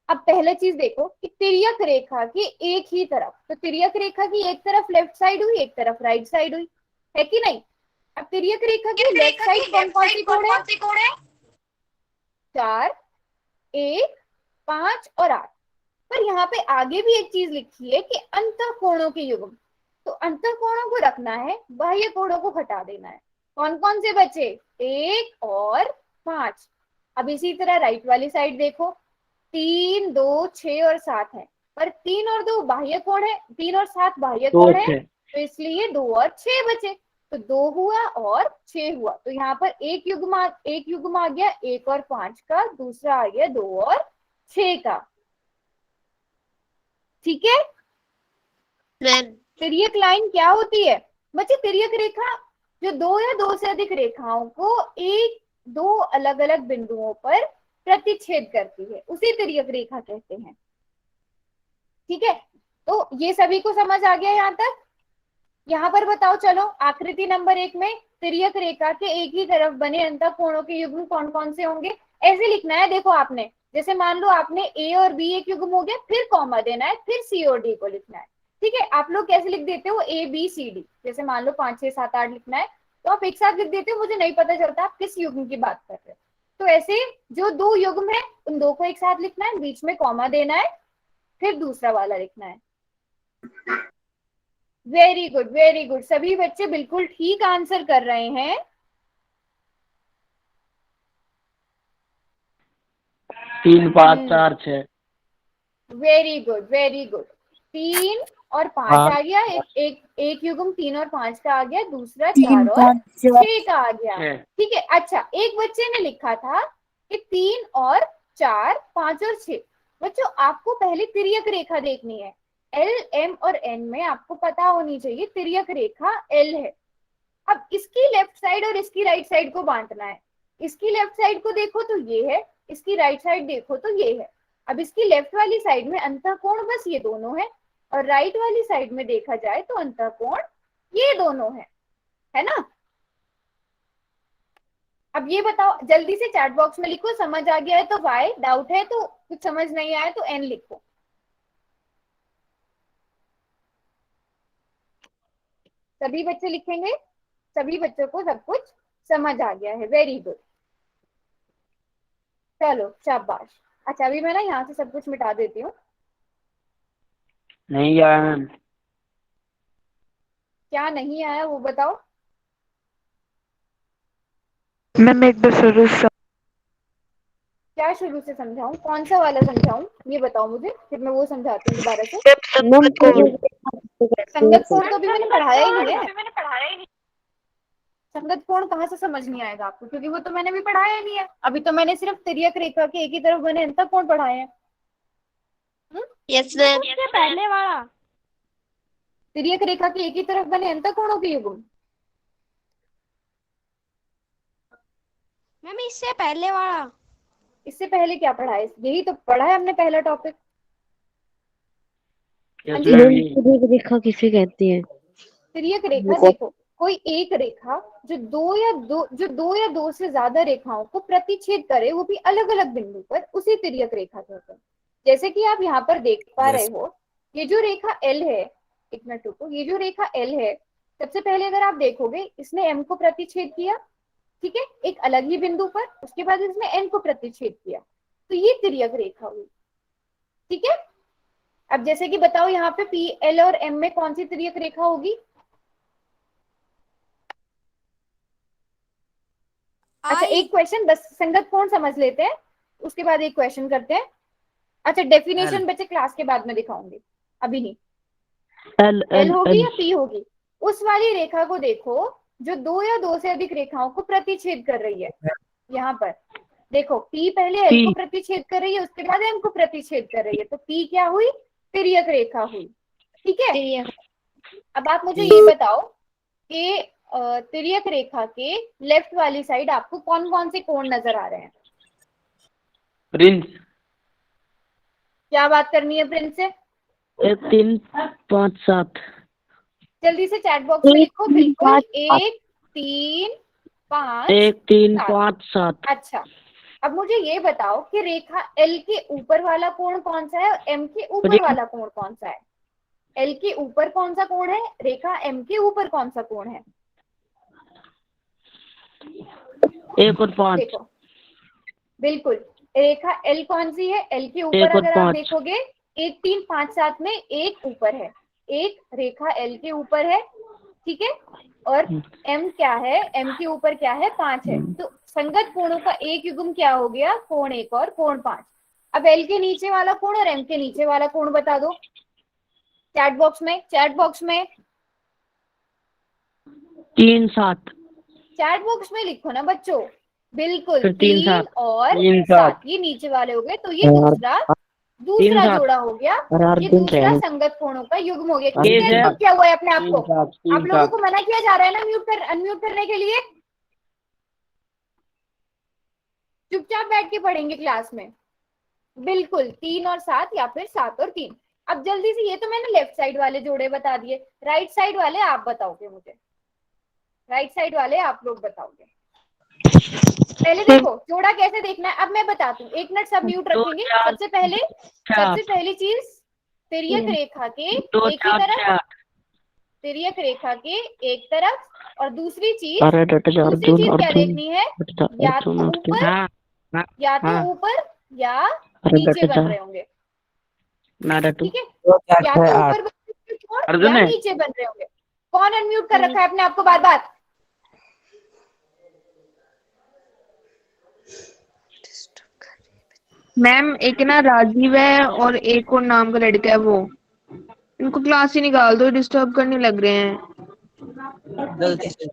अब पहले चीज देखो कि तिर्यक रेखा की एक ही तरफ, तो तिर्यक रेखा की एक तरफ लेफ्ट साइड हुई, एक तरफ राइट साइड हुई, है कि नहीं। अब तिर्यक रेखा की लेफ्ट साइड कौन कौन सी कोण है? 4 1 5 और 8। पर यहाँ पे आगे भी एक चीज लिखी है कि अंतःकोणों के युग्म, तो अंतःकोणों को रखना है, बाह्य कोणों को हटा देना है। कौन कौन से बचे? 1 और 5। अब इसी तरह राइट वाली साइड देखो, 3 2 6 और 7 है, पर 3 और 2 बाह्य कोण है, 3 और 7 बाह्य कोण है, तो इसलिए 2 और 6 बचे। तो 2 हुआ और 6 हुआ, तो यहाँ पर एक युग्म आ गया 1 और 5 का, दूसरा आ गया 2 और 6 का। ठीक है, तिर्यक लाइन क्या होती है बच्चे? तिर्यक रेखा जो 2 या 2 से अधिक रेखाओं को एक 2 अलग अलग बिंदुओं पर प्रतिच्छेद करती है, उसे तिर्यक रेखा कहते हैं। ठीक है, तो ये सभी को समझ आ गया यहाँ तक? यहाँ पर बताओ, चलो आकृति नंबर 1 में तिर्यक रेखा के एक ही तरफ बने अंतःकोणों के युग्म कौन कौन से होंगे, ऐसे लिखना है। देखो आपने, जैसे मान लो आपने ए और बी एक युग्म हो गया, फिर कॉमा देना है, फिर सी और डी को लिखना है। ठीक है, आप लोग कैसे लिख देते हो? ए बी सी डी, जैसे मान लो 5 6 7 8 लिखना है तो आप एक साथ लिख देते हो, मुझे नहीं पता चलता आप किस युग्म की बात कर रहे हो। तो ऐसे जो 2 युग्म है उन 2 को एक साथ लिखना है, बीच में कॉमा देना है, फिर दूसरा वाला लिखना है। वेरी गुड वेरी गुड, सभी बच्चे बिल्कुल ठीक आंसर कर रहे हैं। 3 5 4 6। Very good very good. 3 और 5 हाँ। आ गया, एक युग्म 3 और 5 का आ गया, दूसरा 4 और 6 का आ गया। छः। ठीक है, अच्छा एक बच्चे ने लिखा था कि 3 और 4, 5 और 6। बच्चों आपको पहले तिर्यक रेखा देखनी है। एल एम और एन में आपको पता होनी चाहिए तिर्यक रेखा एल है। अब इसकी लेफ्ट साइड और इसकी राइट साइड को बांटना है। इसकी लेफ्ट साइड को देखो तो ये है, इसकी राइट साइड देखो तो ये है। अब इसकी लेफ्ट वाली साइड में अंतःकोण बस ये दोनों है, और राइट वाली साइड में देखा जाए तो अंतःकोण ये दोनों है ना। अब ये बताओ जल्दी से चैट बॉक्स में लिखो, समझ आ गया है तो वाई, डाउट है तो कुछ समझ नहीं आया तो एन लिखो। सभी बच्चे लिखेंगे, सभी बच्चों को सब कुछ समझ आ गया है। वेरी गुड, चलो शाबाश। अच्छा अभी मैं ना यहाँ से सब कुछ मिटा देती हूँ। नहीं आया मैम। क्या नहीं आया वो बताओ। मैम एक बार शुरू से। क्या शुरू से समझाऊं, कौन सा वाला समझाऊं ये बताओ मुझे, फिर मैं वो समझाती हूँ दोबारा से। संगत कोण तो अभी मैंने पढ़ाया ही नहीं है। संगत कोण कहाँ से समझ नहीं आएगा आपको, क्योंकि वो तो मैंने भी पढ़ाया ही नहीं है। अभी तो मैंने सिर्फ तिर्यक रेखा के एक ही तरफ बने अंतःकोण पढ़ाए हैं। Yes ma'am. पहले वाला तिर्यक रेखा के एक ही तरफ बने अंतःकोणों के युग्म। मैम इससे पहले वाला। इससे पहले क्या पढ़ा है, यही तो पढ़ा है हमने पहला टॉपिक। हाँ यस जी। मैम ये। रेखा किसे कहती है? तिर्यक रेखा देखो, कोई एक रेखा जो दो या दो से ज्यादा रेखाओं को प्रतिच्छेद करे, वो भी अलग अलग बिंदु पर, उसी तिर्यक रेखा कहते हैं। जैसे कि आप यहाँ पर देख पा रहे हो, ये जो रेखा एल है, एक मिनट रुको, ये जो रेखा एल है, सबसे पहले अगर आप देखोगे इसने एम को प्रतिच्छेद किया, ठीक है, एक अलग ही बिंदु पर। उसके बाद इसने एन को प्रतिच्छेद किया, तो ये तिर्यक रेखा हुई। ठीक है, अब जैसे कि बताओ यहाँ पे पी एल और एम में कौन सी तिर्यक रेखा होगी। अच्छा एक क्वेश्चन बस संगत कोण समझ लेते हैं, उसके बाद एक क्वेश्चन करते हैं। अच्छा डेफिनेशन बच्चे क्लास के बाद में दिखाऊंगी, अभी नहीं। एल एल एल होगी एल या पी होगी। उस वाली रेखा को देखो जो दो या दो से अधिक रेखाओं को प्रतिच्छेद कर रही है। यहाँ पर देखो पी पहले एल को पी। प्रतिच्छेद कर रही है, उसके बाद एम को प्रतिच्छेद कर रही है, तो पी क्या हुई, तिर्यक रेखा हुई। ठीक है, अब आप मुझे ये बताओ कि तिर्यक रेखा के लेफ्ट वाली साइड आपको कौन कौन से कोण नजर आ रहे हैं। प्रिंस क्या बात करनी है प्रिंस से, 1 3 5 7। जल्दी से चैट बॉक्स में लिखो। बिल्कुल 1 3 5 1 3 7। 5 7। अच्छा अब मुझे ये बताओ कि रेखा एल के ऊपर वाला कोण कौन सा है और एम के ऊपर वाला कोण कौन सा है। एल के ऊपर कौन सा कोण है, रेखा एम के ऊपर कौन सा कोण है। 1 और 5। देखो बिल्कुल रेखा एल कौन सी है, एल के ऊपर 1 और अगर आप 5। देखोगे 1 3 5 7 में एक ऊपर है, एक रेखा एल के ऊपर है। ठीक है, और एम क्या है, एम के ऊपर क्या है, 5 है। तो संगत कोणों का एक युग्म क्या हो गया, कोण 1 और कोण 5। अब एल के नीचे वाला कोण और एम के नीचे वाला कोण बता दो चैट बॉक्स में, चैट बॉक्स में 3 7। चैट बॉक्स में लिखो ना बच्चों। बिल्कुल फिर 3 7 और 3 7 7। ये नीचे वाले हो गए, तो ये दूसरा 7। जोड़ा हो गया। ये दूसरा संगत कोणों का युग्म हो गया। ये किसने है अनम्यूट किया हुआ है अपने आप 3 को, 7 आप 3 लोगों 7। को मना किया जा रहा है ना अनम्यूट करने के लिए। चुपचाप बैठ के पढ़ेंगे क्लास में। बिल्कुल 3 और 7 या फिर 7 और 3। अब जल्दी से, ये तो मैंने लेफ्ट साइड वाले जोड़े बता दिए, राइट साइड वाले आप बताओगे मुझे, राइट साइड वाले आप लोग बताओगे। पहले देखो जोड़ा कैसे देखना है, अब मैं बताती हूँ, एक मिनट सब म्यूट 2 रखेंगे। 4 सबसे पहली चीज तिर्यक रेखा के 2 एक ही 4 तरफ, 6। तिर्यक रेखा के एक तरफ, और दूसरी चीज अर्जुन क्या देखनी है, या तो ऊपर हाँ या तो हाँ। ऊपर या नीचे बन रहे होंगे। ठीक है, या तो ऊपर बन रहे होंगे अर्जुन या है। नीचे बन रहे होंगे। कौन अनम्यूट कर रखा है अपने आप को बार बार। मैम एक ना राजीव है और एक और नाम का लड़का है वो, इनको क्लास ही निकाल दो, डिस्टर्ब करने लग रहे हैं। जल्दी से।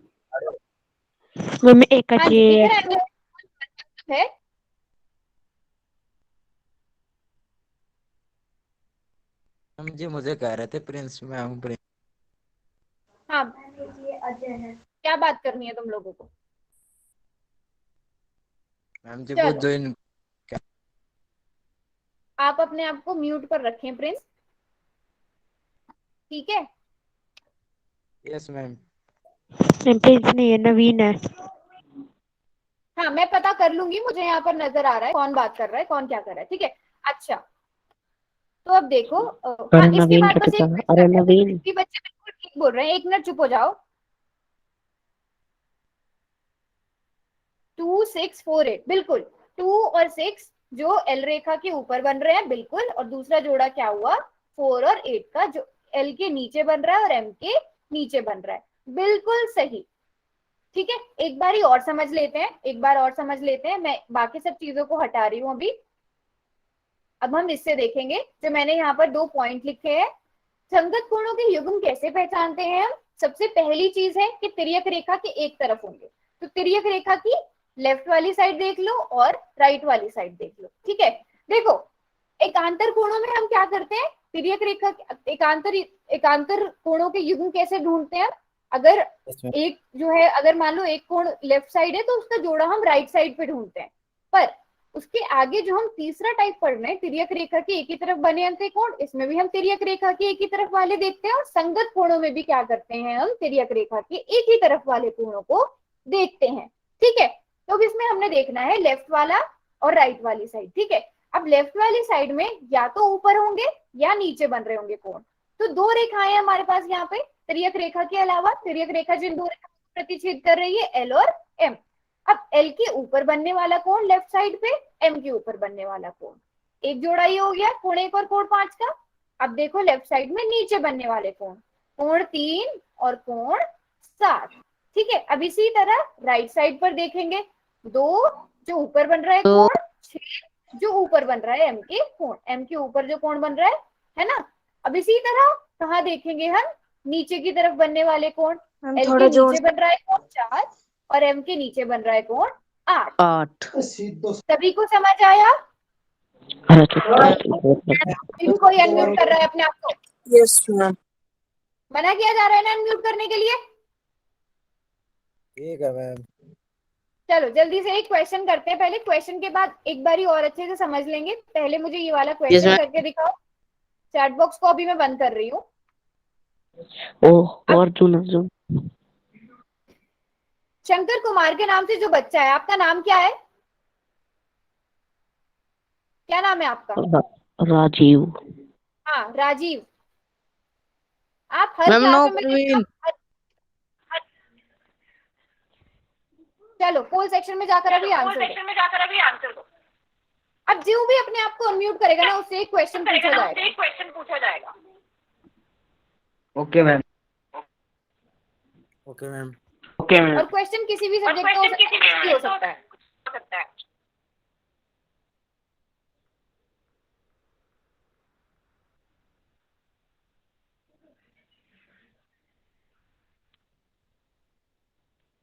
मैम एक हाँ जी, इधर आइए। है हम जी मुझे कह रहे थे प्रिंस, मैं हूँ प्रिंस। हाँ, अजय है। क्या बात करनी है तुम लोगों को? मैम जी वो चलो, जो इन आप अपने आप को म्यूट पर रखें प्रिंस, ठीक है? Yes ma'am. प्रिंस नहीं है, नवीन है। हाँ, मैं पता कर लूंगी, मुझे यहाँ पर नजर आ रहा है कौन बात कर रहा है, कौन क्या कर रहा है, ठीक है? अच्छा, तो अब देखो हाँ, अरे इसके नवीन बाद बस कटता, एक अरे क्वेश्चन है। नवीन। ये बच्चे बिल्कुल ठीक बोल रहे हैं, एक मिनट चुप हो जाओ। 2 6 4 8, बिल्कुल। 2 और 6 जो एल रेखा के ऊपर बन रहे हैं, बिल्कुल। और दूसरा जोड़ा क्या हुआ? 4 और 8 का, जो एल के नीचे बन रहा है और एम के नीचे बन रहा है, बिल्कुल सही। ठीक है, एक बार ही और समझ लेते हैं, एक बार और समझ लेते हैं। मैं बाकी सब चीजों को हटा रही हूँ अभी। अब हम इससे देखेंगे, जो मैंने यहाँ पर 2 पॉइंट लिखे हैं। संगत कोणों के युग्म कैसे पहचानते हैं हम? सबसे पहली चीज है कि तिर्यक रेखा के एक तरफ होंगे। तो तिर्यक रेखा की लेफ्ट वाली साइड देख लो और राइट वाली साइड देख लो, ठीक है? देखो, एकांतर कोणों में हम क्या करते हैं? तिर्यक रेखा एकांतर कोणों के युग्म कैसे ढूंढते हैं? अगर एक जो है, अगर मान लो एक कोण लेफ्ट साइड है तो उसका जोड़ा हम राइट साइड पे ढूंढते हैं। पर उसके आगे जो हम तीसरा टाइप पढ़ रहे हैं, तिर्यक रेखा की एक ही तरफ बने अंत्य कोण, इसमें भी हम तिर्यक रेखा की एक ही तरफ वाले देखते हैं। और संगत कोणों में भी क्या करते हैं हम? तिर्यक रेखा के एक ही तरफ वाले कोणों को देखते हैं, ठीक है? तो अब इसमें हमने देखना है लेफ्ट वाला और राइट वाली साइड, ठीक है? अब लेफ्ट वाली साइड में या तो ऊपर होंगे या नीचे बन रहे होंगे कोण। तो 2 रेखाएं हमारे पास यहाँ पे तिर्यक रेखा के अलावा। तिर्यक रेखा जिन 2 रेखा को प्रतिच्छेद कर रही है, एल और एम। अब एल के ऊपर बनने वाला कोण लेफ्ट साइड पे, एम के ऊपर बनने वाला कोण, एक जोड़ा ये हो गया, कोण 1 और कोण 5 का। अब देखो लेफ्ट साइड में नीचे बनने वाले कोण, कोण 3 और कोण 7, ठीक है? अब इसी तरह राइट साइड पर देखेंगे, 2 जो ऊपर बन रहा है कोण, 6 जो ऊपर बन रहा है एम के कोण, एम के ऊपर जो कोण बन रहा है ना? अब इसी तरह कहाँ देखेंगे हम? नीचे की तरफ बनने वाले कोण, एल के नीचे बन रहा है कोण 4 और एम के नीचे बन रहा है कोण 8। 8। सभी को समझ आया? अरे तो कोई अनम्यूट कर रहा है अपने आप को? Yes ma'am. मना किया जा रहा है ना अनम्यूट करने के लिए? ठीक है मैम। चलो जल्दी से एक क्वेश्चन करते हैं, पहले क्वेश्चन के बाद एक बारी और अच्छे से समझ लेंगे। पहले मुझे ये वाला क्वेश्चन करके दिखाओ। चैट बॉक्स को अभी मैं बंद कर रही हूँ। ओ अर्जुन, अर्जुन। शंकर कुमार के नाम से जो बच्चा है, आपका नाम क्या है? क्या नाम है आपका? राजीव। हाँ, राजीव। आप हर मैम नो क्लास में प्रवीण। चलो पोल सेक्शन में जाकर अभी आंसर दो। अब जो भी अपने आप को अनम्यूट करेगा ना, उससे एक क्वेश्चन पूछा जाएगा। Okay ma'am. Okay ma'am. Okay ma'am. और क्वेश्चन किसी भी सब्जेक्ट का हो सकता है।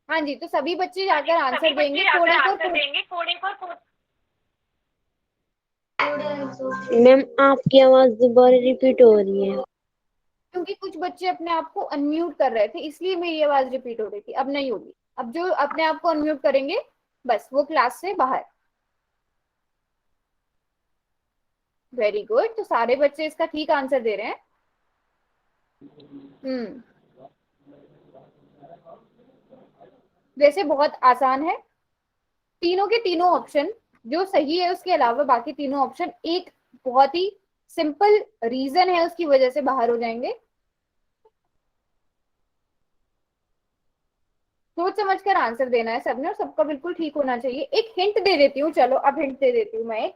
हाँ जी, तो सभी बच्चे जाकर आंसर देंगे। मैम आपकी आवाज दोबारा रिपीट हो रही है। क्योंकि कुछ बच्चे अपने आप को अनम्यूट कर रहे थे, इसलिए मेरी आवाज रिपीट हो रही थी। अब नहीं होगी। अब जो अपने आप को अनम्यूट करेंगे, बस वो क्लास से बाहर। वेरी गुड, तो सारे बच्चे इसका ठीक आंसर दे रहे हैं। वैसे बहुत आसान है। तीनों के तीनों ऑप्शन जो सही है, उसके अलावा बाकी तीनों ऑप्शन एक बहुत ही सिंपल रीजन है उसकी वजह से बाहर हो जाएंगे। सोच समझ कर आंसर देना है सबने, और सबका बिल्कुल ठीक होना चाहिए। एक हिंट दे देती हूँ, चलो अब हिंट दे देती हूँ मैं एक।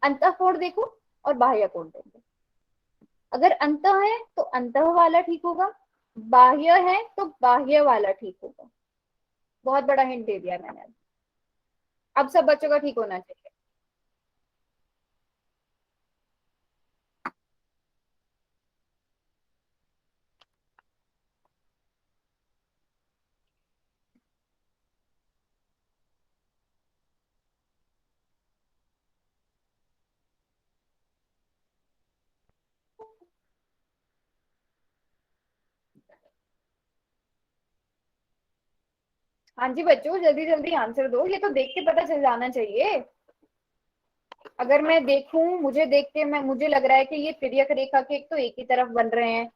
अंतःकोण देखो और बाह्य कोण देखो। अगर अंत है तो अंत वाला ठीक होगा, बाह्य है तो बाह्य वाला ठीक होगा। बहुत बड़ा हिंट दे दिया मैंने। अब सब बच्चों का ठीक होना चाहिए। हाँ जी बच्चों, जल्दी जल्दी आंसर दो, ये तो देख के पता चल जाना चाहिए। अगर मैं देखूं, मुझे देख के मुझे लग रहा है कि ये तिर्यक रेखा के एक तो एक ही तरफ बन रहे हैं,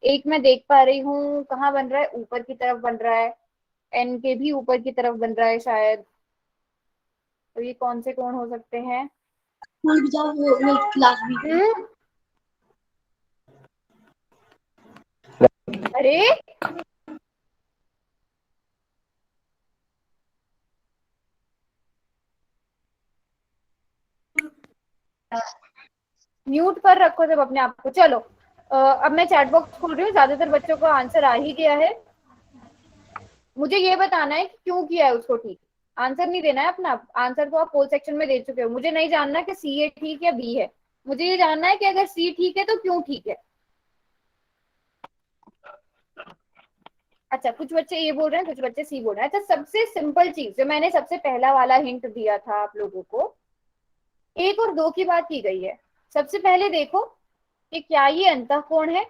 एक मैं देख पा रही हूँ कहाँ बन रहा है, ऊपर की तरफ बन रहा है, एन के भी ऊपर की तरफ बन रहा है शायद। तो ये कौन से कोण हो सकते हैं? हम्म, अरे म्यूट पर रखो जब अपने आप को। चलो अब मैं चैट बॉक्स खोल रही हूँ, ज्यादातर बच्चों को आंसर आ ही गया है। मुझे ये बताना है कि क्यों किया है उसको ठीक। आंसर नहीं देना है अपना, आंसर तो आप पोल सेक्शन में दे चुके हो। मुझे नहीं जानना कि सी ए ठीक या बी है, मुझे ये जानना है कि अगर सी ठीक है तो क्यों ठीक है। अच्छा, कुछ बच्चे ये बोल रहे हैं, कुछ बच्चे सी बोल रहे हैं। अच्छा, सबसे सिंपल चीज जो मैंने सबसे पहला वाला हिंट दिया था आप लोगों को, 1 और 2 की बात की गई है। सबसे पहले देखो कि क्या ये अंतःकोण है,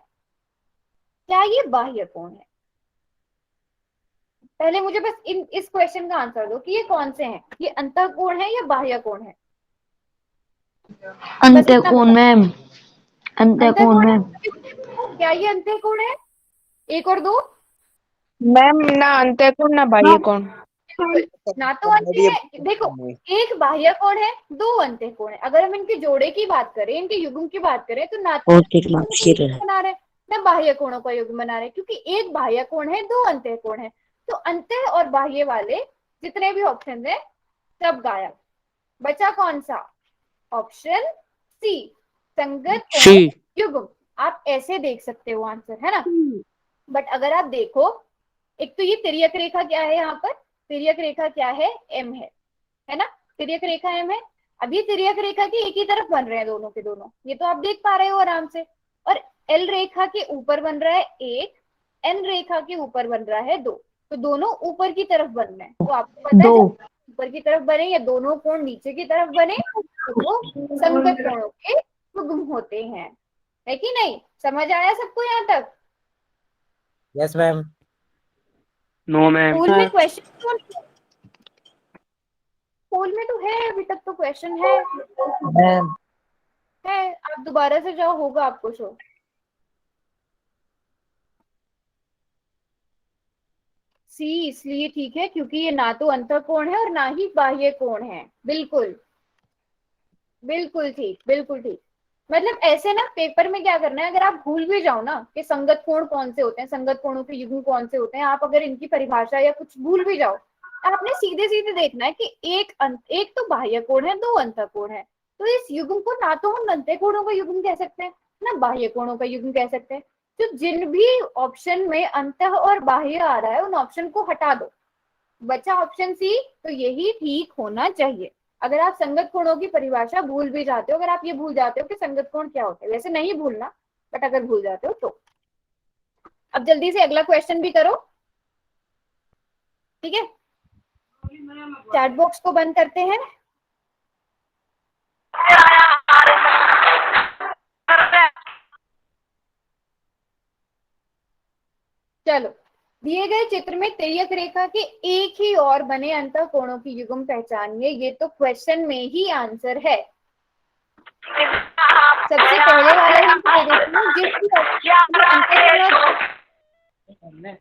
क्या ये बाह्य कोण है। पहले मुझे बस इस क्वेश्चन का आंसर दो कि ये कौन से हैं, ये अंतःकोण है या बाह्य कोण है। अंतःकोण मैम, अंतःकोण अंतःकोण मैम। है। क्या ये अंतःकोण है 1 और 2? मैम ना अंतःकोण ना बाह्य कोण। ना तो अंत है, देखो एक बाह्य कोण है, 2 अंतःकोण है। अगर हम इनके जोड़े की बात करें, इनके युग्म की बात करें, तो ना तो और एक मार्क्सियर है। बना रहे ना बाह्य कोणों का युग्म बना रहे, क्योंकि एक बाह्य कोण है, 2 अंतःकोण है। तो अंतः और बाह्य वाले जितने भी ऑप्शन है सब गायब। बचा कौन सा? ऑप्शन सी, संगत कोण सी। युग्म। आप ऐसे देख सकते हो आंसर, है ना। बट अगर आप देखो, एक तो ये तिर्यक रेखा क्या है, यहाँ पर तिर्यक रेखा क्या है, एम है ना। तिर्यक रेखा एम है। अभी तिर्यक रेखा के एक ही तरफ बन रहे हैं दोनों के दोनों, ये तो आप देख पा रहे हो आराम से। और एल रेखा के ऊपर बन रहा है 1, एन रेखा के ऊपर बन रहा है 2, तो दोनों ऊपर की तरफ बन रहे हैं। तो आपको पता है दो। जब ऊपर की तरफ बने या दोनों कोण नीचे की तरफ बने तो वो संगत कोणों के युग्म होते हैं, है कि नहीं। समझ आया सबको यहाँ तक? Yes ma'am. No ma'am. School में क्वेश्चन, स्कूल में तो है, अभी तक तो क्वेश्चन है। मैम आप दोबारा से जाओ, होगा आपको शो। सी इसलिए ठीक है क्योंकि ये ना तो अंतःकोण है और ना ही बाह्य कोण है। बिल्कुल बिल्कुल ठीक, बिल्कुल ठीक। मतलब ऐसे ना पेपर में क्या करना है, अगर आप भूल भी जाओ ना कि संगत कोण कौन से होते हैं, संगत कोणों के युग्म कौन से होते हैं, आप अगर इनकी परिभाषा या कुछ भूल भी जाओ, आपने सीधे सीधे देखना है कि एक तो बाह्य कोण है, 2 अंतःकोण है। तो इस युग्म को ना तो हम अंतःकोणों का युग्म कह सकते हैं ना बाह्य कोणों का युग्म कह सकते हैं। तो जिन भी ऑप्शन में अंतः और बाह्य आ रहा है उन ऑप्शन को हटा दो, बचा ऑप्शन सी, तो यही ठीक होना चाहिए। अगर आप संगत कोणों की परिभाषा भूल भी जाते हो, अगर आप ये भूल जाते हो कि संगत कोण क्या होता है, वैसे नहीं भूलना, बट अगर भूल जाते हो तो। अब जल्दी से अगला क्वेश्चन भी करो, ठीक है। चैट बॉक्स को बंद करते हैं। चलो, दिए गए चित्र में तिर्यक रेखा के एक ही और बने अंतःकोणों की युग्म पहचानिए। ये तो क्वेश्चन में ही आंसर है। सबसे पहले वाला हिंट दे देती हूँ,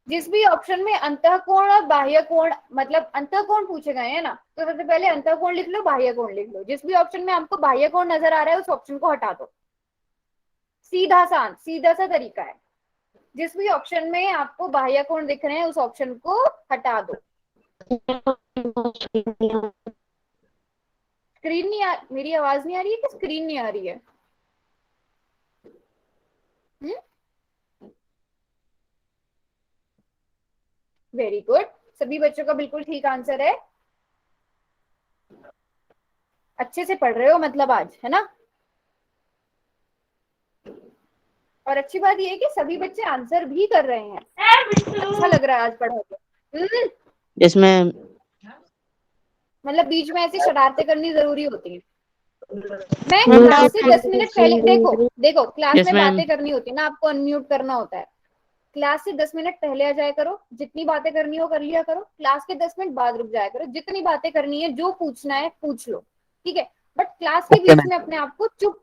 जिस भी ऑप्शन में अंतःकोण और बाह्य कोण, मतलब अंतःकोण पूछे गए हैं ना, तो सबसे पहले अंतःकोण लिख लो, बाह्य कोण लिख लो। जिस भी ऑप्शन में आपको बाह्य कोण नजर आ रहा है उस ऑप्शन को हटा दो। सीधा सा तरीका है। जिस भी ऑप्शन में आपको बाह्य कोण दिख रहे हैं उस ऑप्शन को हटा दो। स्क्रीन नहीं आ, मेरी आवाज नहीं आ रही है कि स्क्रीन नहीं आ रही है? वेरी गुड, सभी बच्चों का बिल्कुल ठीक आंसर है। अच्छे से पढ़ रहे हो मतलब आज, है ना। और अच्छी बात यह है कि सभी बच्चे आंसर भी कर रहे हैं। अच्छा लग रहा है आज पढ़ा के। Yes ma'am. मतलब बीच में ऐसी शरारतें करनी जरूरी होती है। मैं क्लास से 10 मिनट पहले, देखो क्लास Yes, में ma'am. बातें करनी होती है ना, आपको अनम्यूट करना होता है। क्लास से 10 मिनट पहले आ जाया करो, जितनी बातें करनी हो कर लिया करो, क्लास के 10 मिनट बाद रुक जाया करो, जितनी बातें करनी है जो पूछना है पूछ लो, ठीक है। बट क्लास के ओके बीच मैम। में अपने आप को चुप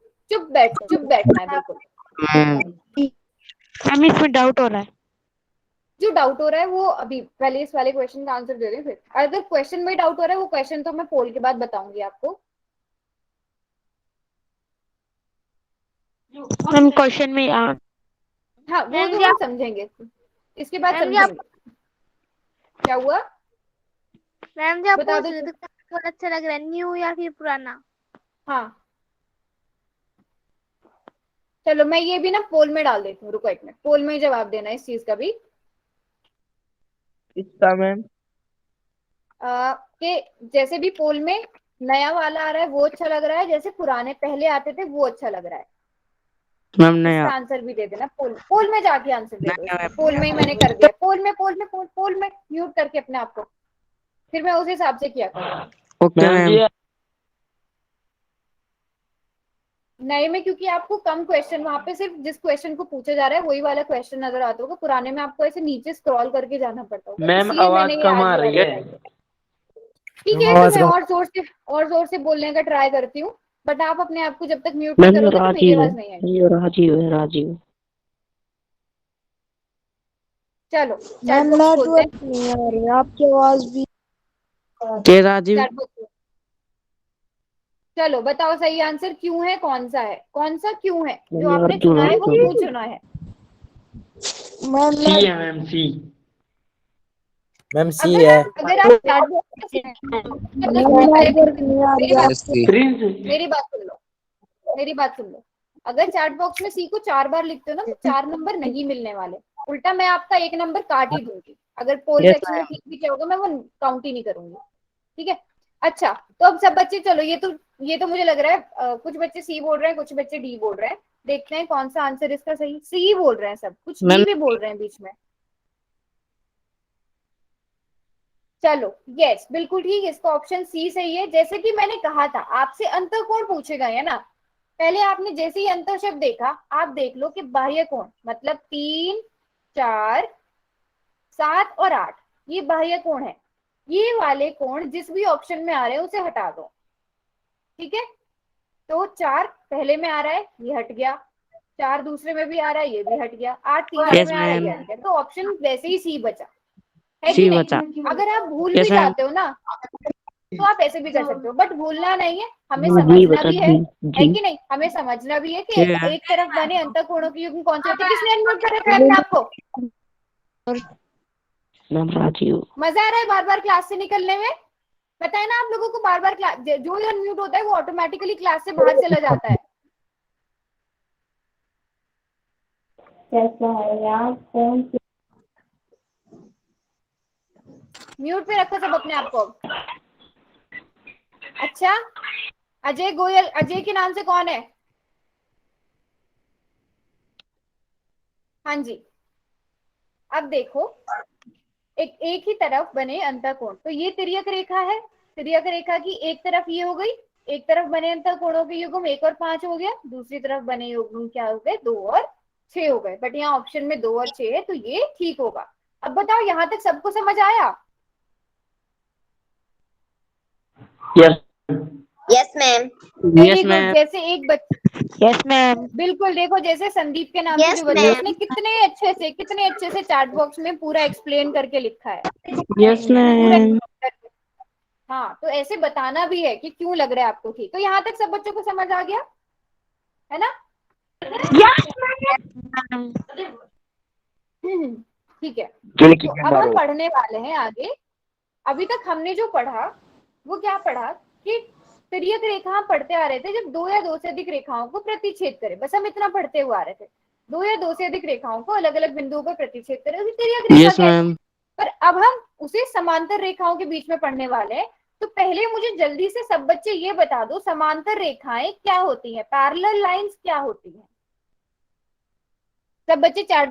बैठना है बिल्कुल। मैम मैम इसमें डाउट हो रहा है। जो डाउट हो रहा है वो अभी पहले इस वाले क्वेश्चन का आंसर दे रही हूँ, फिर अगर क्वेश्चन में डाउट हो रहा है वो क्वेश्चन तो मैं पोल के बाद बताऊंगी आपको। मैम क्वेश्चन में हाँ वो तो हम समझेंगे, इसके बाद मैम जी आप समझेंगे। क्या हुआ मैम जी आप बता पूछ दो। रहे थे कौन अच्छा लग रहा है, न्यू या फिर पुराना? हाँ चलो मैं ये भी ना पोल में डाल देती हूँ, रुको एक मिनट, पोल में ही जवाब देना इस चीज का भी। किसका मैम? कि जैसे भी पोल में नया वाला आ रहा है वो अच्छा लग रहा है, जैसे पुराने पहले आते थे वो अच्छा लग रहा है। मैम इसका नया। आंसर भी दे देना, पोल में जाके आंसर दे दो नया इसका। मैम। पोल में ही मैंने कर दिया, पोल में म्यूट करके अपने आप को, फिर मैं उस हिसाब से किया करूँ। Okay ma'am. नए में क्योंकि आपको कम क्वेश्चन, वहां पे सिर्फ जिस क्वेश्चन को पूछा जा रहा है वही वाला क्वेश्चन नजर आता होगा, पुराने में आपको ऐसे नीचे स्क्रॉल करके जाना पड़ता होगा, मैम इसलिए आवाज मैंने ये कम आज आ ही रही वाला है। बताया। ठीक है तो मैं और जोर से बोलने का ट्राई करती हूँ, बट आप अपने आप को जब तक म्यूट नहीं मैम ये करोगे तो मेरी राजीव है। आवाज नहीं आएगी। ये राजीव है, राजीव। चलो चैट बॉक्स खोलते हैं। नहीं आ रही आपकी आवाज भी। के राजीव? चैट बॉक्स चलो बताओ सही आंसर क्यों है, कौन सा है, कौन सा क्यों है, जो ये आपने अर्जुन चुना है वो अर्जुन। क्यों चुना है। सी है मैम, सी। मैम सी है। अगर आप चैट बॉक्स प्रिंस। मेरी बात सुन लो, मेरी बात सुन लो। अगर चैट बॉक्स में सी को 4 बार लिखते हो ना तो 4 नंबर नहीं मिलने वाले, उल्टा मैं आपका 1 नंबर काट ही दूंगी। अगर पोल यस सेक्शन में ठीक भी किया होगा मैं वो काउंट ही नहीं करूंगी, ठीक है। अच्छा तो अब सब बच्चे चलो, ये तो मुझे लग रहा है कुछ बच्चे सी बोल रहे हैं, कुछ बच्चे डी बोल रहे हैं। देखते हैं कौन सा आंसर इसका सही। सी बोल रहे हैं सब, कुछ डी मैम। भी बोल रहे हैं बीच में। चलो यस बिल्कुल ठीक है, इसका ऑप्शन सी सही है। जैसे कि मैंने कहा था आपसे अंतर कोण पूछेगा, है ना। पहले आपने जैसे ही अंतर शब्द देखा, आप देख लो कि बाह्य कोण मतलब 3, 4, 7 और 8 ये बाह्य कोण है। ये वाले कोण जिस भी ऑप्शन में आ रहे हैं उसे हटा दो, ठीक है। तो 4 पहले में आ रहा है ये हट गया, 4 दूसरे में भी आ रहा है ये भी हट गया, 8 तीसरे यस में आ रहा है ये मैम। हट गया, तो ऑप्शन वैसे ही सी बचा, है कि सी नहीं। बचा। अगर आप भूल भी यस मैम। जाते हो ना तो आप ऐसे भी कर सकते हो, बट भूलना नहीं है, हमें जी समझना बचा, भी जी है जी। कि नहीं। हमें समझना भी है कि ठीक है एक तरफ बने अंतःकोणों की युग्म कौन से होते हैं। किसने अनम्यूट कर रखा है अपने आप को। मैम। राजीव। मजा आ रहा है बार बार क्लास से निकलने में। पता है ना आप लोगों को, बार बार क्लास जो अनम्यूट होता है वो ऑटोमेटिकली क्लास से बाहर चला जाता है। म्यूट पे रखो सब अपने आप को। अच्छा अजय गोयल, अजय के नाम से कौन है। हाँ जी अब देखो, एक ही तरफ बने अंतःकोण, तो ये तिर्यक रेखा है। तिर्यक रेखा की एक तरफ ये हो गई, एक तरफ बने अंतःकोणों के युग्म 1 और 5 हो गया, दूसरी तरफ बने युग्म क्या हो गए 2 और 6 हो गए। बट यहाँ ऑप्शन में 2 और 6 है तो ये ठीक होगा। अब बताओ यहाँ तक सबको समझ आया। Yes. Yes ma'am. Very yes good. Ma'am. जैसे एक बच्चा, यस मैम। बिल्कुल देखो जैसे संदीप के नाम से यस जो बच्चा, मैम। उसने कितने अच्छे से चैट बॉक्स में पूरा एक्सप्लेन करके लिखा है, यस पूरा मैम। explain करके। हाँ तो ऐसे बताना भी है कि क्यों लग रहा है आपको ठीक। तो यहाँ तक सब बच्चों को समझ आ गया है ना। ठीक है तो अब हम पढ़ने वाले हैं आगे। अभी तक हमने जो पढ़ा वो क्या पढ़ा कि तिर्यक रेखा हम पढ़ते आ रहे थे जब 2 या 2 से अधिक रेखाओं को प्रतिच्छेद करे, बस हम इतना पढ़ते हुए आ रहे थे। 2 या 2 से अधिक रेखाओं को अलग अलग बिंदुओं पर प्रतिच्छेद करे उसे तिर्यक रेखा यस कहते हैं। मैम। पर अब हम उसे समांतर रेखाओं के बीच में पढ़ने वाले हैं। तो पहले मुझे जल्दी से सब बच्चे ये बता दो समांतर रेखाएं क्या होती हैं, पैरेलल लाइंस क्या होती हैं। सब बच्चे चैट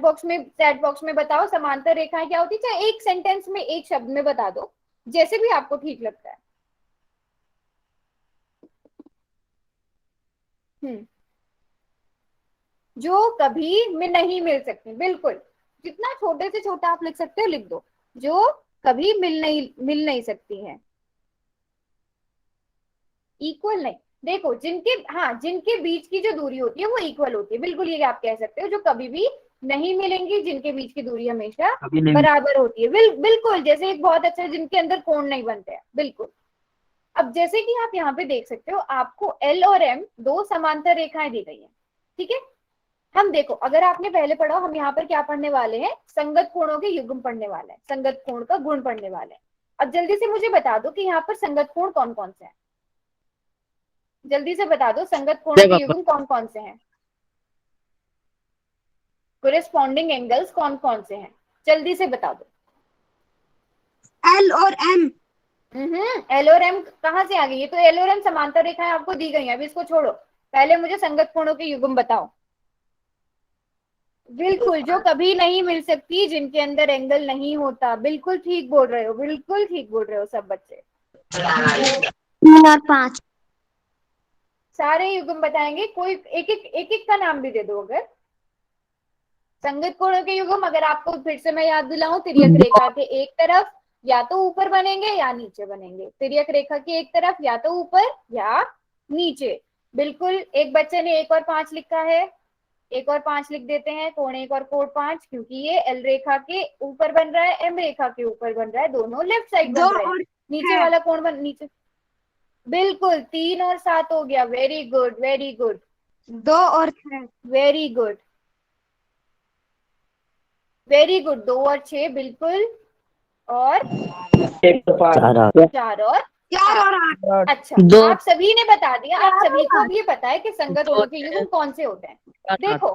बॉक्स में बताओ समांतर रेखाएं क्या होती है, चाहे एक सेंटेंस में एक शब्द में बता दो, जैसे भी आपको ठीक लगता है। जो कभी में नहीं मिल सकती, बिल्कुल। जितना छोटे से छोटा आप लिख सकते हो लिख दो, जो कभी मिल नहीं सकती है। इक्वल नहीं, देखो जिनके बीच की जो दूरी होती है वो इक्वल होती है, बिल्कुल ये आप कह सकते हो, जो कभी भी नहीं मिलेंगी जिनके बीच की दूरी हमेशा बराबर होती है। बिल्कुल, जैसे एक बहुत अच्छा जिनके अंदर कोण नहीं बनते हैं, बिल्कुल। अब जैसे कि आप यहाँ पे देख सकते हो, आपको एल और एम दो समांतर रेखाएं दी गई हैं, ठीक है। हम देखो, अगर आपने पहले पढ़ा, हम यहाँ पर क्या पढ़ने वाले हैं, संगत कोणों के युग्म पढ़ने वाले हैं, संगत कोण का गुण पढ़ने वाले हैं। अब जल्दी से मुझे बता दो कि यहाँ पर संगत कोण कौन कौन से हैं, जल्दी से बता दो, संगत कोणों के युग्म कौन कौन से हैं, कोरेस्पॉन्डिंग एंगल्स कौन कौन से हैं, जल्दी से बता दो। L और M. एल और एम कहाँ से आ गई? ये तो एल और एम समांतर रेखाएं आपको दी गई हैं, अभी इसको छोड़ो, पहले मुझे संगत कोणों के युग्म बताओ। बिल्कुल, जो कभी नहीं मिल सकती, जिनके अंदर एंगल नहीं होता, बिल्कुल ठीक बोल रहे हो, बिल्कुल ठीक बोल रहे हो सब बच्चे। 3 और 5. सारे युग्म बताएंगे, कोई एक का नाम भी दे दो। अगर संगत कोणों के युग्म अगर आपको फिर से मैं याद दिलाऊं, तिर्यक रेखा के एक तरफ या तो ऊपर बनेंगे या नीचे बनेंगे, तिर्यक रेखा के एक तरफ या तो ऊपर या नीचे। बिल्कुल, एक बच्चे ने 1 और 5 लिखा है, 1 और 5 लिख देते हैं, कोण 1 और कोण 5, क्योंकि ये एल रेखा के ऊपर बन रहा है, एम रेखा के ऊपर बन रहा है, दोनों लेफ्ट साइड बन रहे हैं, नीचे वाला कोण बन नीचे। बिल्कुल, 3 और 7 हो गया, वेरी गुड वेरी गुड। 2 और 6. वेरी गुड वेरी गुड, 2 और 6 बिल्कुल, और 4 और 8। अच्छा, आप सभी ने बता दिया, आप सभी को अब ये पता है कि संगत कोणों के युग्म कौन से होते हैं। देखो,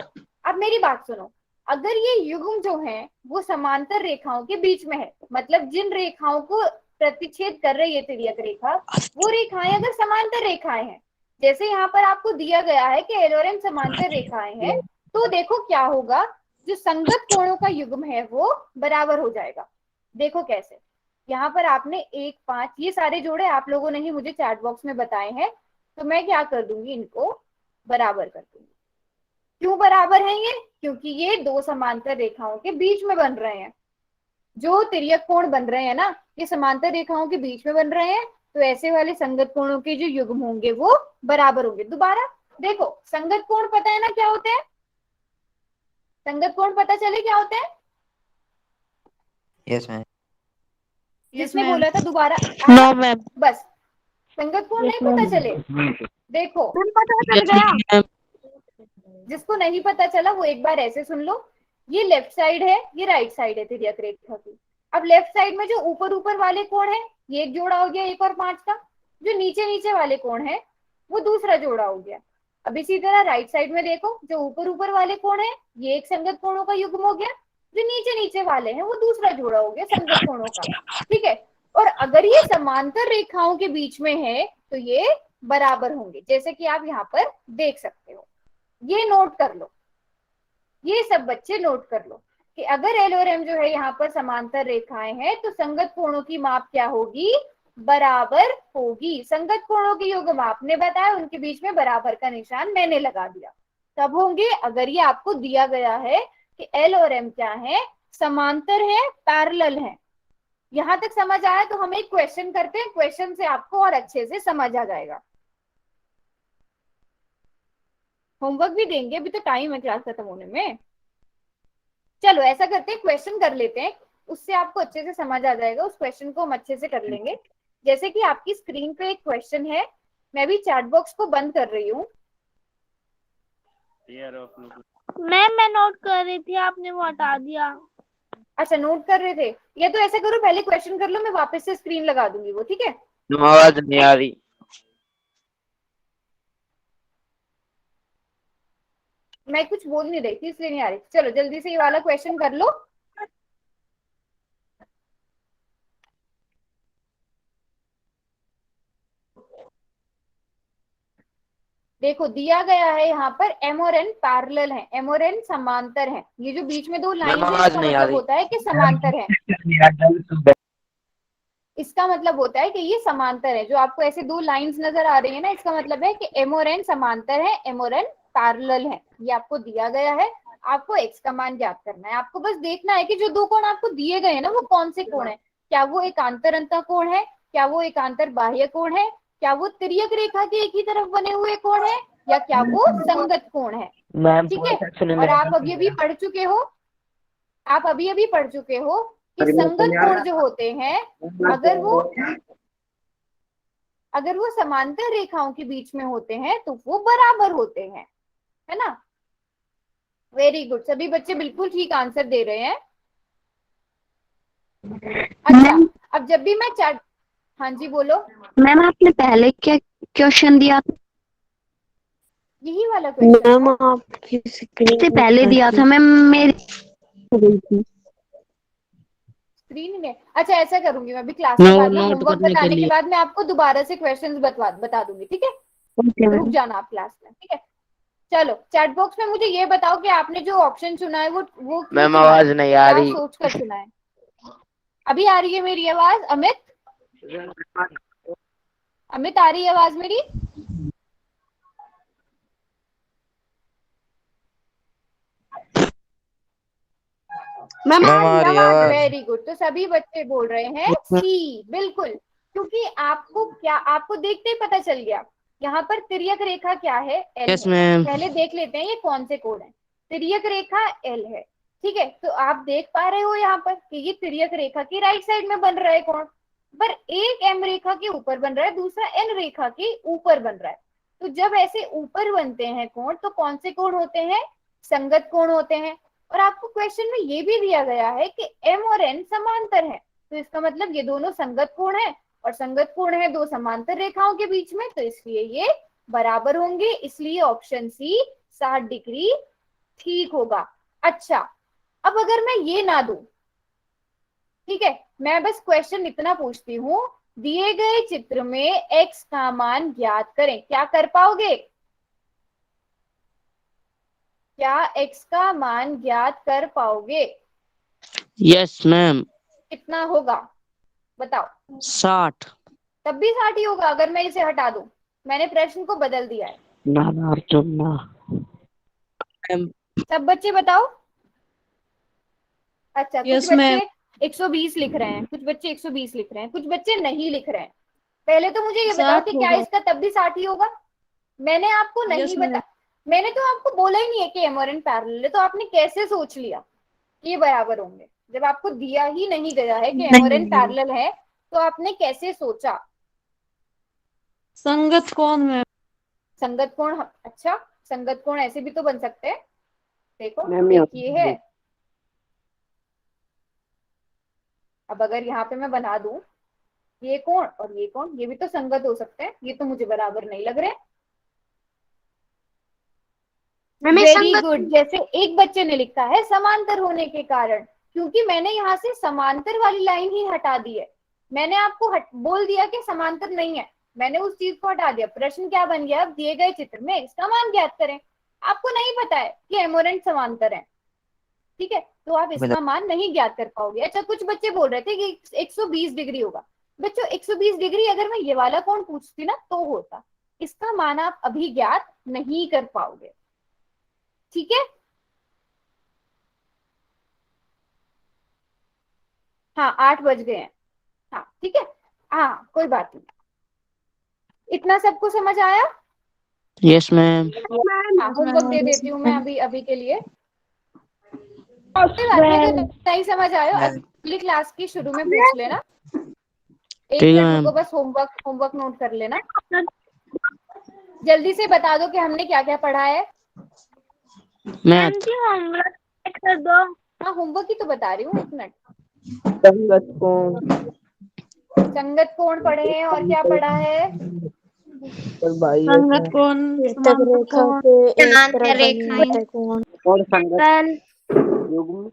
अब मेरी बात सुनो, अगर ये युग्म जो है वो समांतर रेखाओं के बीच में है, मतलब जिन रेखाओं को प्रतिच्छेद कर रही है तिर्यक रेखा, वो रेखाएं अगर समांतर रेखाएं हैं, जैसे यहाँ पर आपको दिया गया है कि एल और एम समांतर रेखाएं हैं, तो देखो क्या होगा, जो संगत कोणों का युग्म है वो बराबर हो जाएगा। देखो कैसे, यहाँ पर आपने 1, 5 ये सारे जोड़े आप लोगों ने ही मुझे चैट बॉक्स में बताए हैं, तो मैं क्या कर दूंगी, इनको बराबर कर दूंगी। क्यों बराबर है ये? क्योंकि ये दो समांतर रेखाओं के बीच में बन रहे हैं, जो तिर्यक कोण बन रहे हैं ना, ये समांतर रेखाओं के बीच में बन रहे हैं, तो ऐसे वाले संगत कोणों के जो युग्म होंगे वो बराबर होंगे। दोबारा देखो, संगत कोण पता है ना क्या होते हैं, संगत कोण पता चले क्या होते हैं? Yes ma'am. जिसने बोला था दोबारा? No ma'am. बस, संगत कोण नहीं पता चले? देखो, जिसको नहीं पता चला वो एक बार ऐसे सुन लो, ये लेफ्ट साइड है, ये राइट साइड है तिर्यक रेखा की। अब लेफ्ट साइड में जो ऊपर ऊपर वाले कोण है, ये एक जोड़ा हो गया 1 और 5 का, जो नीचे नीचे वाले कोण है वो दूसरा जोड़ा हो गया। अब इसी तरह राइट साइड में देखो, जो ऊपर ऊपर वाले कोण है ये एक संगत कोणों का युग्म हो गया, जो नीचे नीचे वाले हैं वो दूसरा जोड़ा हो गया संगत कोणों का, ठीक है। और अगर ये समांतर रेखाओं के बीच में है तो ये बराबर होंगे, जैसे कि आप यहाँ पर देख सकते हो। ये नोट कर लो, ये सब बच्चे नोट कर लो कि अगर एल और एम जो है यहाँ पर समांतर रेखाएं हैं, तो संगत कोणों की माप क्या होगी, बराबर होगी। संगत कोणों के युग्म आपने बताया, उनके बीच में बराबर का निशान मैंने लगा दिया। तब होंगे अगर ये आपको दिया गया है कि एल और एम क्या है, समांतर है, पैरेलल है। यहां तक समझ आया तो हम एक क्वेश्चन करते हैं, क्वेश्चन से आपको और अच्छे से समझ आ जाएगा। होमवर्क भी देंगे, अभी तो टाइम है क्लास खत्म होने में। चलो ऐसा करते हैं, क्वेश्चन कर लेते हैं, उससे आपको अच्छे से समझ आ जाएगा। उस क्वेश्चन को हम अच्छे से कर लेंगे। जैसे कि आपकी स्क्रीन पे एक क्वेश्चन है, मैं भी चैट बॉक्स को बंद कर रही हूँ। मैम मैं नोट कर रही थी, आपने वो हटा दिया। अच्छा, नोट कर रहे थे, या तो ऐसा करो पहले क्वेश्चन कर लो, मैं वापस से स्क्रीन लगा दूंगी वो, ठीक है। आवाज नहीं आ रही। मैं कुछ बोल नहीं रही थी इसलिए नहीं आ रही। चलो जल्दी से ये वाला क्वेश्चन कर लो। देखो दिया गया है यहाँ पर एम और एन पैरेलल है, एम और एन समांतर है। ये जो बीच में दो लाइन है, इसका मतलब होता है कि समांतर है। इसका मतलब होता है कि ये समांतर है। जो आपको ऐसे दो लाइंस नजर आ रही है ना, इसका मतलब है कि एम और एन समांतर है, एम और एन पैरेलल है। ये आपको दिया गया है। आपको x का मान ज्ञात करना है। आपको बस देखना है कि जो दो कोण आपको दिए गए हैं ना वो कौन से कोण है। क्या वो एकांतर अंतः कोण है, क्या वो एकांतर बाह्य कोण है, क्या वो तिर्यक रेखा के एक ही तरफ बने हुए कोण है, या क्या वो संगत कोण है। मैम ठीक है, और आप अभी अभी पढ़ चुके हो, आप अभी अभी पढ़ चुके हो कि संगत कोण जो होते हैं अगर वो समांतर रेखाओं के बीच में होते हैं तो वो बराबर होते हैं, है ना। वेरी गुड, सभी बच्चे बिल्कुल ठीक आंसर दे रहे हैं। अच्छा, अब जब भी मैं चैट, हाँ जी बोलो। मैम आपने पहले क्या क्वेश्चन दिया था? यही वाला क्वेश्चन था, इससे पहले दिया था मैम, मेरी स्क्रीन में। अच्छा ऐसा करूंगी मैं अभी क्लास के बाद में होमवर्क बताने के बाद मैं आपको दोबारा से क्वेश्चंस बता दूंगी, ठीक है। रुक जाना आप क्लास में, ठीक है। चलो चैट बॉक्स में मुझे ये बताओ कि आपने जो ऑप्शन चुना है वो क्यों मैम चुना है? आवाज नहीं आ क्या रही। सोच कर चुना है? अभी आ रही है मेरी आवाज? अमित आ रही है आवाज मेरी? मैम आ रही है आवाज। वेरी गुड, तो सभी बच्चे बोल रहे हैं सी, बिल्कुल। क्योंकि आपको देखते ही पता चल गया यहाँ पर तिर्यक रेखा क्या है, एल यस है। मैम। पहले देख लेते हैं ये कौन से कोण है। तिर्यक रेखा एल है, ठीक है। तो आप देख पा रहे हो यहाँ पर कि ये तिर्यक रेखा की राइट साइड में बन रहा है कोण, पर एक एम रेखा के ऊपर बन रहा है, दूसरा एन रेखा के ऊपर बन रहा है। तो जब ऐसे ऊपर बनते हैं कोण तो कौन से कोण होते हैं? संगत कोण होते हैं। और आपको क्वेश्चन में ये भी दिया गया है कि m और n समांतर है, तो इसका मतलब ये दोनों संगत कोण है, और संगत कोण है दो समांतर रेखाओं के बीच में, तो इसलिए ये बराबर होंगे। इसलिए ऑप्शन सी 60 डिग्री ठीक होगा। अच्छा, अब अगर मैं ये ना दूं, ठीक है, मैं बस क्वेश्चन इतना पूछती हूँ, दिए गए चित्र में x का मान ज्ञात करें, क्या कर पाओगे? क्या x का मान ज्ञात कर पाओगे? Yes ma'am. कितना होगा बताओ? 60। तब भी 60 ही होगा अगर मैं इसे हटा दूं। मैंने प्रश्न को बदल दिया है। ना अर्जुन ना। सब बच्चे बताओ। अच्छा, कुछ बच्चे 120 लिख रहे हैं, कुछ बच्चे 120 लिख रहे हैं, कुछ बच्चे नहीं लिख रहे हैं। पहले तो मुझे ये बताओ कि क्या इसका तब भी 60 ही होगा? मैंने आपको नहीं बता, मैंने तो आपको बोला ही नहीं है कि m और n पैरेलल है, तो आपने कैसे सोच लिया कि ये बराबर होंगे? जब आपको दिया ही नहीं गया है कि m और n पैरेलल है तो आपने कैसे सोचा? संगत कोण में संगत कोण, अच्छा संगत कोण ऐसे भी तो बन सकते हैं। देखो एक ये है, अब अगर यहाँ पे मैं बना दूं ये कोण और ये कोण, ये भी तो संगत हो सकते हैं, ये तो मुझे बराबर नहीं लग रहे। वेरी गुड, जैसे एक बच्चे ने लिखा है समांतर होने के कारण, क्योंकि मैंने यहाँ से समांतर वाली लाइन ही हटा दी है। मैंने आपको बोल दिया कि समांतर नहीं है, मैंने उस चीज को हटा दिया। प्रश्न क्या बन गया? अब दिए गए चित्र में इसका मान ज्ञात करें। आपको नहीं पता है कि m और n समांतर है, ठीक है, तो आप इसका मान नहीं ज्ञात कर पाओगे। अच्छा, कुछ बच्चे बोल रहे थे कि 120 डिग्री होगा। बच्चों 120 डिग्री अगर मैं ये वाला कोण पूछती ना तो होता, इसका मान आप अभी ज्ञात नहीं कर पाओगे, ठीक है। हाँ 8 बज गए हैं, हाँ ठीक है, हाँ कोई बात नहीं। इतना सबको समझ आया? Yes ma'am. हाँ, होमवर्क दे देती हूँ मैं अभी के लिए। कोई बात नहीं, अगर नहीं समझ आया अगली क्लास की शुरू में पूछ लेना। एक मिनट रुको, बस होमवर्क नोट कर लेना। जल्दी से बता दो कि हमने क्या क्या पढ़ा है। मैथ। हाँ होमवर्क ही तो बता रही हूँ, एक मिनट। संगत कोण। संगत कोण पढ़े हैं, और क्या पढ़ा है? संगत कोण, समांतर कोण, समांतर रेखाएं और संगत युग्म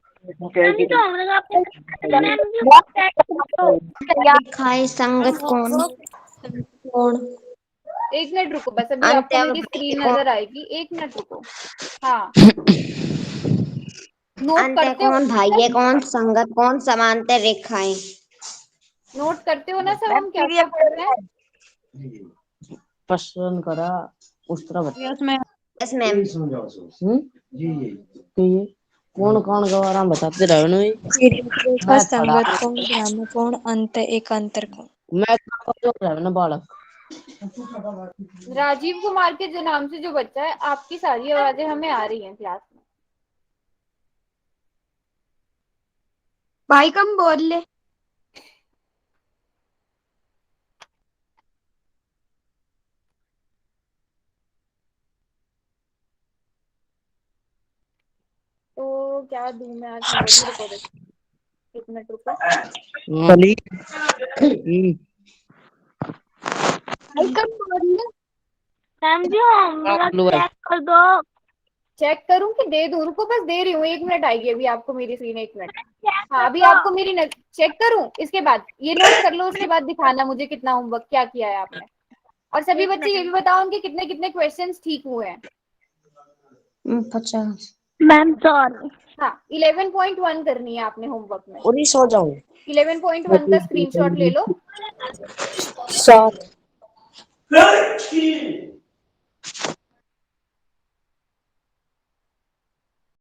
रेखाएं, संगत कोण, एक मिनट रुको, बस अभी आपको मेरी स्क्रीन नजर आएगी, एक मिनट रुको। हाँ नोट करते हो? बाह्य कोण, संगत कोण, समांतर रेखाएं। नोट करते हो ना सब हम क्या क्या पढ़ रहे हैं? पसंद करा उस तरह यस मैम। Yes ma'am. तो ये कौन कौन गवारा बताते रहो ना रेखा संगत कौन भ्रामक कौन अंत एकांतर कौन। मैं ना बालक राजीव कुमार के जो नाम से जो बच्चा है, आपकी सारी आवाजें हमें आ रही हैं क्लास में। भाई कम बोल ले। तो क्या दूं मैं आज होमवर्क में? एक मिनट रुको। भाई कम बोल ले। मैम जी होमवर्क चेक कर दो। चेक करूं कि दे दूं? रुको, बस दे रही हूँ, 1 मिनट आएगी अभी आपको मेरी स्क्रीन। 1 मिनट। हाँ, अभी आपको मेरी चेक करूं, इसके बाद ये नोट कर लो, उसके बाद दिखाना मुझे कितना होमवर्क क्या किया है आपने। और सभी बच्चे ये भी बताओ उनके कितने कितने क्वेश्चंस ठीक हुए हैं। 50। Ma'am sorry. हाँ, 11.1 करनी है आपने होमवर्क में। पूरी सो जाऊं। 11.1 का स्क्रीनशॉट ले लो। 7